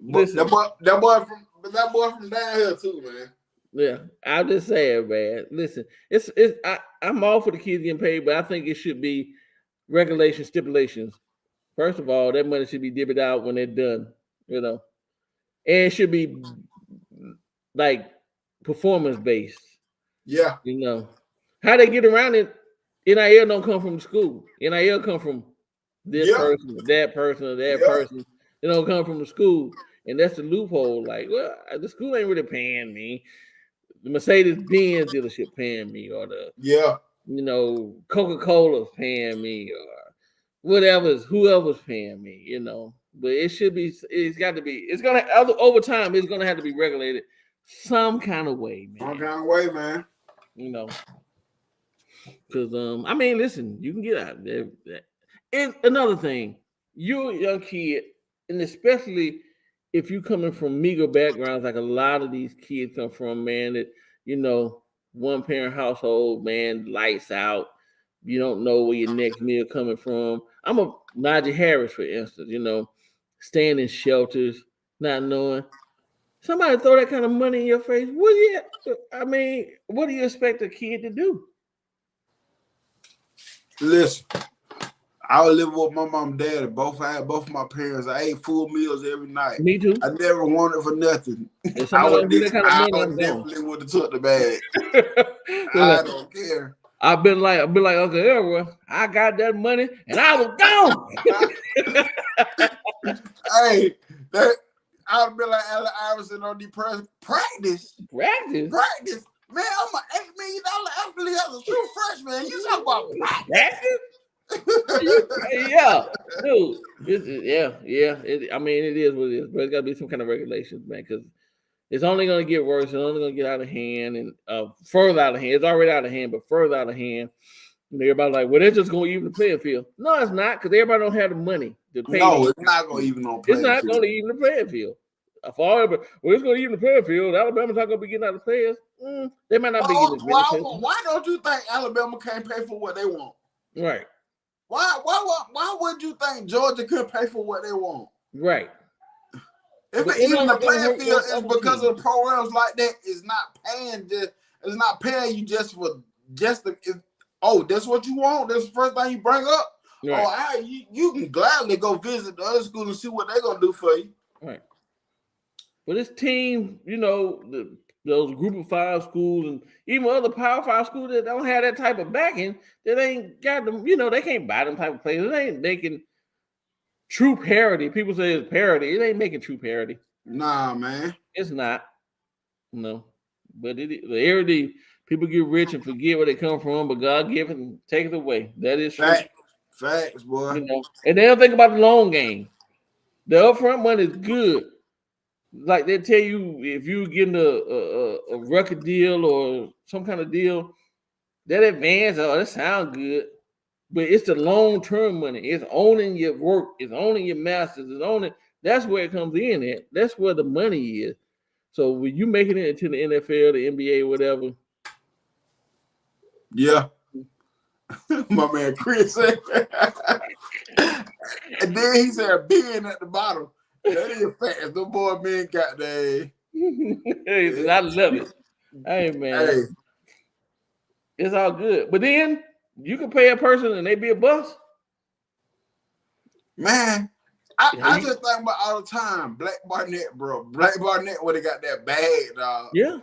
Listen, That boy from down here too, man. yeah, I'm just saying, man. Listen, I'm all for the kids getting paid, but I think it should be regulation stipulations. First of all, that money should be divvied out when they're done, and it should be like performance based. Yeah. How they get around it. NIL don't come from the school. NIL come from this person, that person, or that person. It don't come from the school, and that's the loophole. Like, well, the school ain't really paying me. The Mercedes-Benz dealership paying me, or the Coca-Cola's paying me, or whoever's paying me. But it should be. It's got to be. It's gonna over time. It's gonna have to be regulated some kind of way, man. Some kind of way, man. Because I mean, listen, you can get out there. And another thing, you're a young kid, and especially if you coming from meager backgrounds, like a lot of these kids come from, man, that one parent household, man, lights out. You don't know where your next meal coming from. I'm a Najee Harris, for instance, staying in shelters, not knowing. Somebody throw that kind of money in your face. What do you expect a kid to do? Listen, I was living with my mom and dad. Both of my parents. I ate full meals every night. Me too. I never wanted for nothing. I would definitely would have took the bag. I don't care. I've been like Uncle Elroy. I got that money and I was gone. Hey, I'd be like Allen Iverson on the practice. Man, I'm an $8 million athlete as a true freshman. You talk about practice? Yeah, dude. It is what it is, but it's got to be some kind of regulations, man, because it's only going to get worse. It's only going to get out of hand and further out of hand. It's already out of hand, but further out of hand. And everybody's like, well, they're just going to even the playing field. No, it's not, because everybody don't have the money to pay. No, it's not going to even on playing field. It's not going to even the playing field. It's going to even the playing field. Alabama's not going to be getting out of players. They might not be getting why don't you think Alabama can't pay for what they want? Right. Why would you think Georgia could pay for what they want? Right. If it's even the playing field is because of programs like that, it's not paying you just that's what you want. That's the first thing you bring up. Right. You can gladly go visit the other school and see what they're gonna do for you. Right. But this team, those group of 5 schools and even other Power 5 schools that don't have that type of backing, that ain't got them, they can't buy them type of players. It ain't making true parity. People say it's parity. It ain't making true parity. Nah, man. It's not. No. But every day people get rich and forget where they come from, but God give it and take it away. That is true. Facts, boy. And they don't think about the long game. The upfront money is good. Like they tell you, if you're getting a record deal or some kind of deal, that advance, that sounds good. But it's the long-term money. It's owning your work. It's owning your masters. It's owning. That's where it comes in at. That's where the money is. So when you making it into the NFL, the NBA, whatever. Yeah. My man Chris said. And then he said being at the bottom. That is fast. The boy man got that. I love it. Hey, man. Hey. It's all good. But then you can pay a person and they be a bust. Man, I just think about all the time. Black Barnett, bro. Black Barnett would have got that bag, dog. Yeah.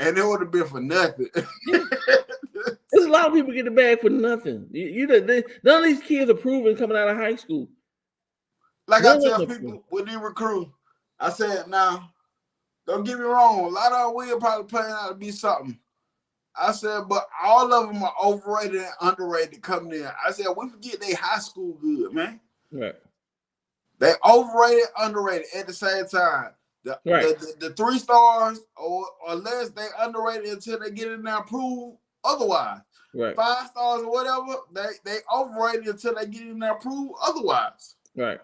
And it would have been for nothing. Yeah. There's a lot of people get the bag for nothing. None of these kids are proven coming out of high school. Like I tell people when they recruit, I said, now, don't get me wrong. A lot of them will probably plan out to be something. I said, but all of them are overrated and underrated coming in. I said, we forget they high school good, man. Right. They overrated, underrated at the same time. The 3 stars, or unless they underrated until they get in there and prove otherwise. Right. 5 stars or whatever, they overrated until they get in there and prove otherwise. Right.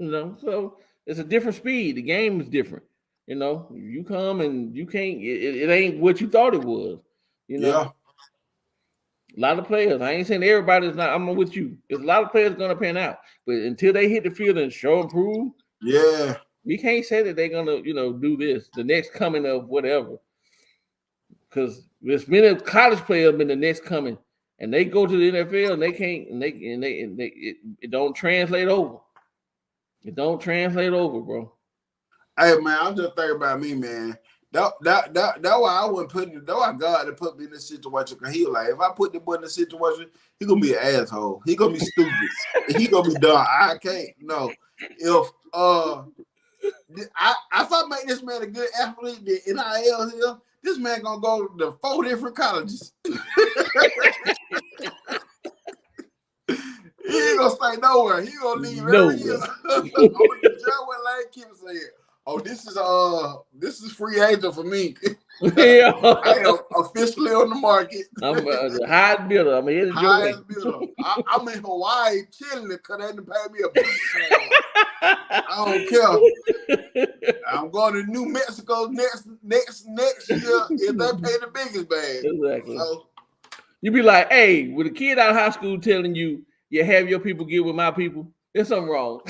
So it's a different speed. The game is different. You come and you can't. It ain't what you thought it was. Yeah. A lot of players. I ain't saying everybody's not. I'm with you. There's a lot of players gonna pan out, but until they hit the field and show and prove, yeah, we can't say that they're gonna, do this. The next coming of whatever. Because there's many college players been the next coming, and they go to the NFL and they can't, and it don't translate over. It don't translate over, bro. Hey man, I'm just thinking about me, man. That why I wouldn't put it. That why God to put me in this situation. Cause he like, if I put the boy in this situation, he gonna be an asshole. He gonna be stupid. He gonna be dumb. I can't. No. If if I make this man a good athlete, the NIL here, this man gonna go to 4 different colleges. He ain't gonna stay nowhere. He gonna leave every year. What Lane keeps saying. Oh, this is free agent for me. Yeah. I am officially on the market. I'm the highest bidder. I'm here to highest bidder. I'm in Hawaii chilling because they didn't pay me a beach. I don't care. I'm going to New Mexico next year if they pay the biggest bag. Exactly. So, you be like, hey, with a kid out of high school telling you, have your people get with my people, there's something wrong.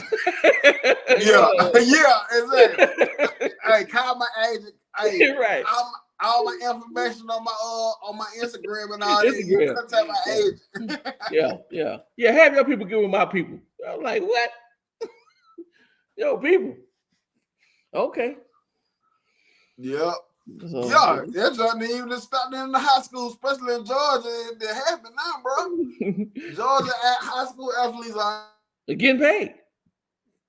yeah, exactly. Hey, call my agent. Hey, right. All my information on my Instagram and all that. You contact my agent. Yeah. Have your people get with my people. I'm like, what? Yo, people. Okay. Yep. So, that's not even stop in the high school, especially in Georgia. It happened now, bro. Georgia high school athletes are getting paid.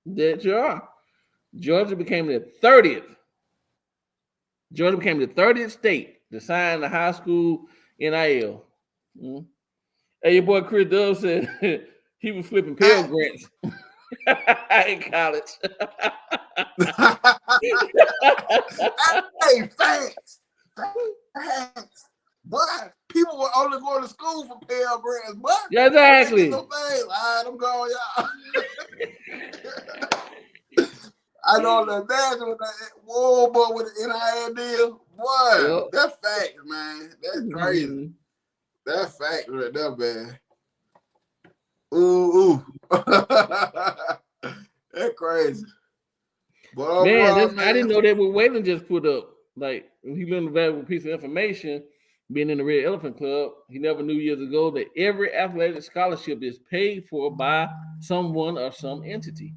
That you are. Georgia became the 30th. Georgia became the 30th state to sign the high school NIL. Mm-hmm. Hey, your boy Chris Dove said he was flipping Pell Grants in college. Hey, thanks. But people were only going to school for Pell Grants. But yeah, exactly. All right, I'm going, y'all. I don't imagine with that war boy with the NIL deal. Boy, that's fact, man. That's crazy. Mm-hmm. That's fact right there, man. Ooh. That's crazy. But man, I didn't know that what Waylon just put up. Like, he learned a valuable piece of information being in the Red Elephant Club. He never knew years ago that every athletic scholarship is paid for by someone or some entity.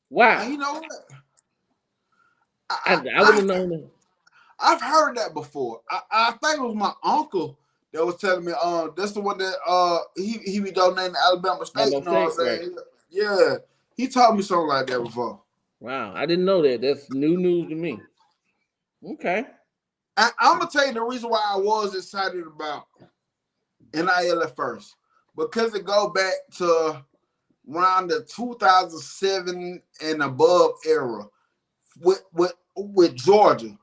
Wow. You know what? I would have known that. I've heard that before. I think it was my uncle that was telling me, that's the one that he be donating to Alabama State. You know what I'm saying? Right. Yeah. He taught me something like that before. Wow. I didn't know that. That's new news to me. Okay. I'm going to tell you the reason why I was excited about NIL at first. Because it go back to around the 2007 and above era with Georgia.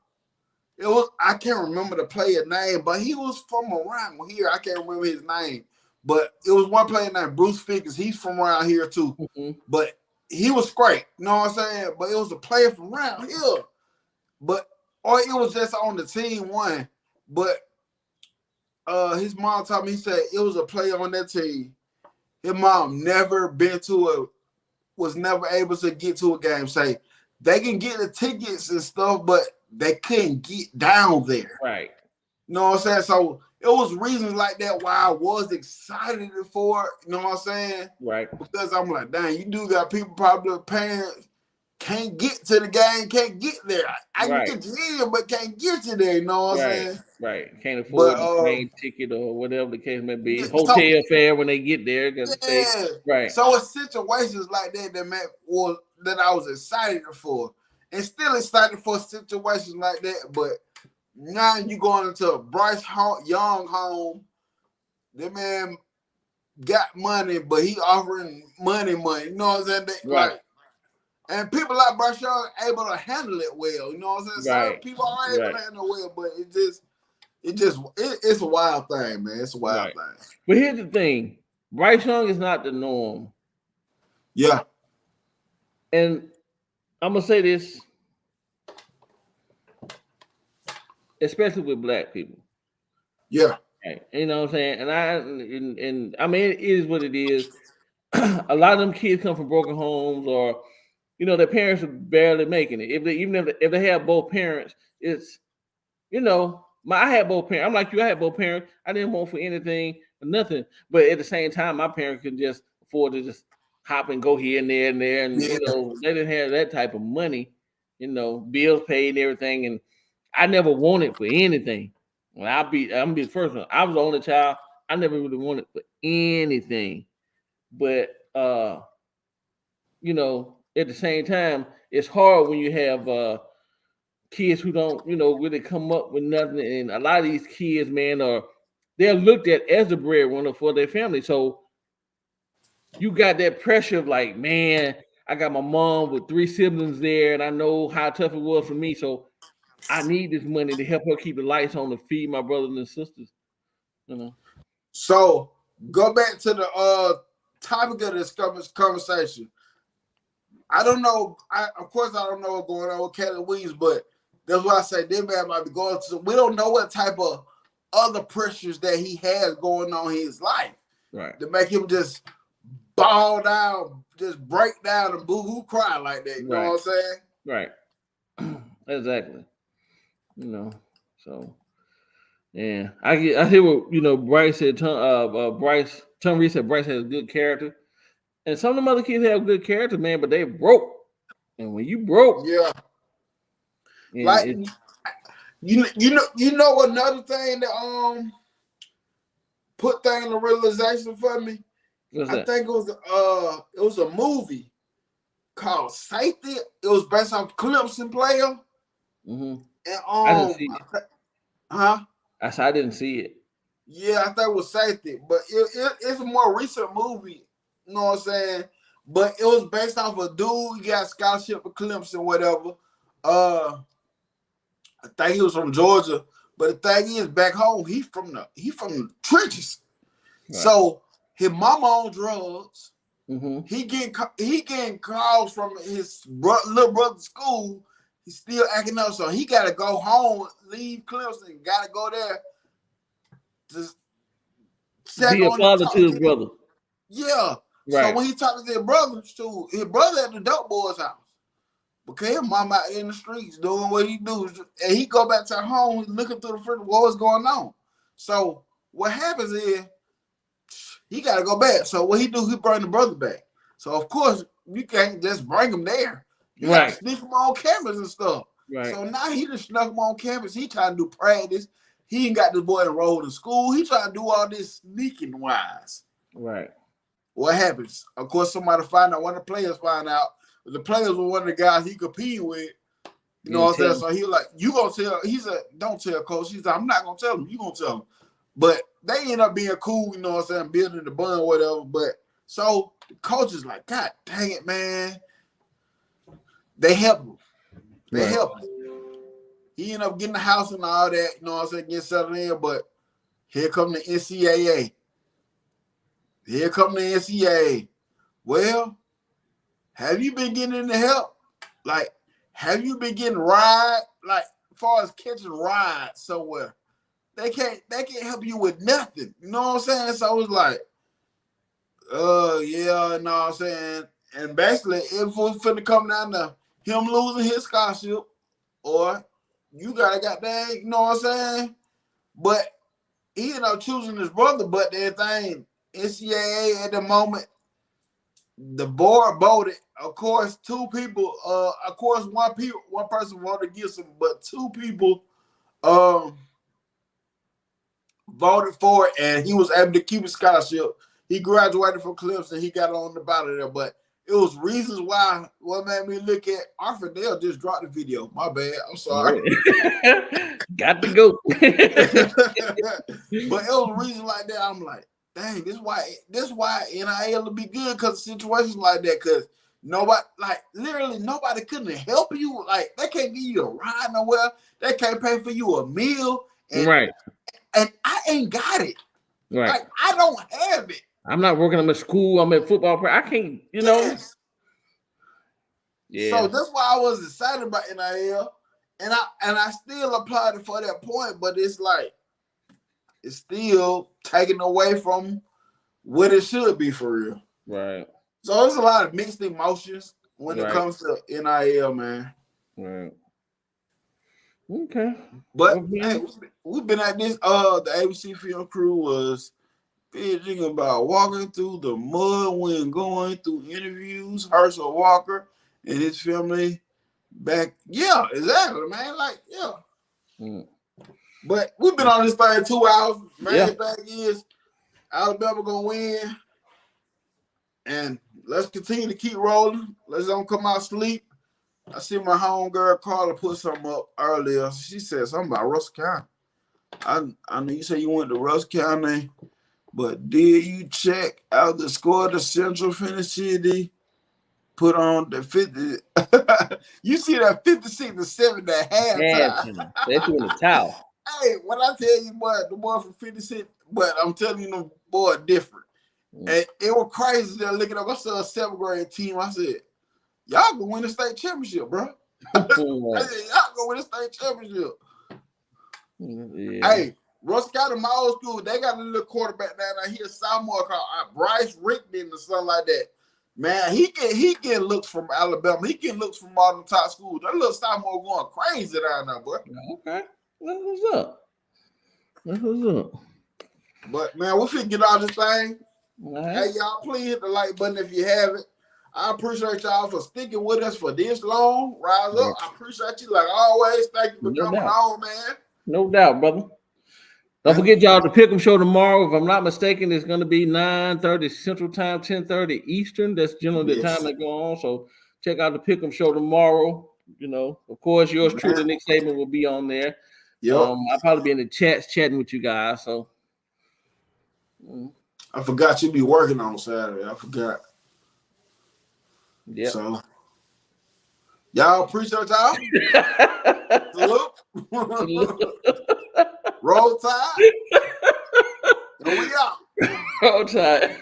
It was, I can't remember the player name, but he was from around here. I can't remember his name. But it was one player named Bruce Figgins. He's from around here too. Mm-hmm. But he was great. You know what I'm saying? But it was a player from around here. Or it was just on the team one. But his mom told me, he said it was a player on that team. His mom was never able to get to a game. Say they can get the tickets and stuff, but they couldn't get down there. Right. You know what I'm saying? So it was reasons like that why I was excited for it. You know what I'm saying? Right. Because I'm like, dang, you do got people, probably parents can't get to the game, can't get there. I can get you in, but can't get you there. You know what I'm saying? Right. Can't afford the plane ticket or whatever the case may be. Hotel fare when they get there. Right. So it's situations like that that I was excited for. And still excited for situations like that. But now you going into a Bryce Young home. That man got money, but he offering money. You know what I'm saying? Right. And people like Bryce Young able to handle it well. You know what I'm saying? Right. Some people are able to handle it well, but it's a wild thing, man. It's a wild thing. But here's the thing: Bryce Young is not the norm. Yeah. And I'm gonna say this, especially with black people. Yeah. Right. You know what I'm saying? And I mean, it is what it is. A lot of them kids come from broken homes, or their parents are barely making it. If they have both parents, it's I had both parents. I'm like you. I had both parents. I didn't want for anything or nothing. But at the same time, my parents could just afford to just hop and go here and there and there, and they didn't have that type of money. Bills paid and everything, and I never wanted for anything. When I'm be the first one. I was the only child. I never really wanted for anything. But at the same time, it's hard when you have kids who don't, really come up with nothing. And a lot of these kids, man, they're looked at as the breadwinner for their family. So you got that pressure of like, man, I got my mom with 3 siblings there, and I know how tough it was for me. So I need this money to help her keep the lights on to feed my brothers and sisters. So go back to the topic of this conversation. I don't know. Of course, I don't know what's going on with Caleb Williams, but that's why I say this man might be going to. We don't know what type of other pressures that he has going on in his life, right? To make him just ball down, just break down and boo-hoo cry like that. You know what I'm saying? Right. Exactly. So yeah, I hear what Bryce said. Tom Reed said Bryce has good character, and some of them other kids have good character, man. But they broke, and when you broke, like you know another thing that put things in the realization for me. I think it was a movie called Safety. It was based off Clemson player. Mm-hmm. And I didn't see it. I didn't see it. Yeah, I thought it was Safety, but it's a more recent movie. You know what I'm saying? But it was based off a dude. He got a scholarship for Clemson, whatever. I think he was from Georgia, but the thing is, back home, he from the trenches. Right. So his mama on drugs. Mm-hmm. He getting calls from his little brother's school. He's still acting up, so he got to go home, leave Clemson, got to go there to be a father to his brother. Yeah. Right. So when he talked to his brother at the dope boy's house. Because his mama out in the streets doing what he do. And he go back to home looking through the fridge, what's going on. So what happens is he got to go back. So what he do, he bring the brother back. So, of course, you can't just bring him there. You got to sneak him on campus and stuff. Right. So now he just snuck him on campus. He trying to do practice. He ain't got this boy enrolled in school. He trying to do all this sneaking wise. Right. What happens? Of course, somebody find out. One of the players find out. The players were one of the guys he competed with. You know what I'm saying? So he like, you gonna tell? He said, don't tell coach. He said, I'm not gonna tell him. You gonna tell him. But they end up being cool. You know what I'm saying? Building the bond, whatever. But so the coach is like, God dang it, man. They help him. They help him. He ended up getting the house and all that. You know what I'm saying? Getting settled in. But here come the NCAA. Here come the NCAA. Well, have you been getting any help? Like, have you been getting ride? Like, as far as catching rides somewhere, they can't help you with nothing. You know what I'm saying? So it's like, yeah, you know what I'm saying? And basically, if it was finna come down to him losing his scholarship, or you gotta goddamn, you know what I'm saying? But he ended up choosing his brother, but that thing, NCAA at the moment, the board voted. Of course, two people. Of course, one person voted against him, but two people voted for it, and he was able to keep his scholarship. He graduated from Clemson. He got on the bottom there, but it was reasons why. What made me look at Arthur Dale just dropped the video. My bad. I'm sorry. Got to go. But it was reasons like that. I'm like, dang, this why NIL will be good because of situations like that. Because Nobody, like literally nobody couldn't help you. Like they can't give you a ride nowhere. They can't pay for you a meal. And, Right. And I ain't got it. Right. Like I don't have it. I'm not working. I'm at school. I'm at football. I can't, you know. Yes. Yeah. So that's why I was excited about NIL. And I still applied it for that point, but it's like it's still taken away from what it should be for real. Right. So there's a lot of mixed emotions when it comes to NIL, man. Right. Okay. But hey, we've been at this. The ABC Film Crew was bitching about walking through the mud when going through interviews. Herschel Walker and his family back. Yeah, exactly, man. Like, yeah. But we've been on this thing 2 hours. Main thing is Alabama gonna win. And let's continue to keep rolling. Let's don't come out sleep. I see my homegirl Carla put something up earlier. She said something about Russell County. I know you say you went to Russell County, but did you check out the score the Central Finney City put on the 50? You see that 56-7 at halftime. They threw in the towel. Hey, when I tell you, boy, the boy from 56, but I'm telling you, the boy different. And it was crazy. They're looking up. I saw a 7th grade team. I said, y'all gonna win the state championship, bro. I said, y'all gonna win the state championship. Yeah. Hey, Russ County, my old school, they got a little quarterback down there. He a sophomore called Bryce Rickman or something like that. Man, he get looks from Alabama. He get looks from all the top schools. That little sophomore going crazy down there, boy. Okay, that's what's up. That's what's up. But man, we finna get all this thing. Right. Hey, y'all, please hit the like button if you haven't. I appreciate y'all for sticking with us for this long. Rise up. I appreciate you like always. Thank you for coming on, man. No doubt, brother. Don't forget, y'all, the Pick'em Show tomorrow. If I'm not mistaken, it's going to be 9:30 Central Time, 10:30 Eastern. That's generally the time they go on. So check out the Pick'em Show tomorrow. You know, of course, yours truly, Nick Saban, will be on there. Yep. I'll probably be in the chats chatting with you guys. So I forgot you be working on Saturday. I forgot. Yeah. So y'all appreciate y'all. Salute. Roll Tide. And we out. Roll Tide.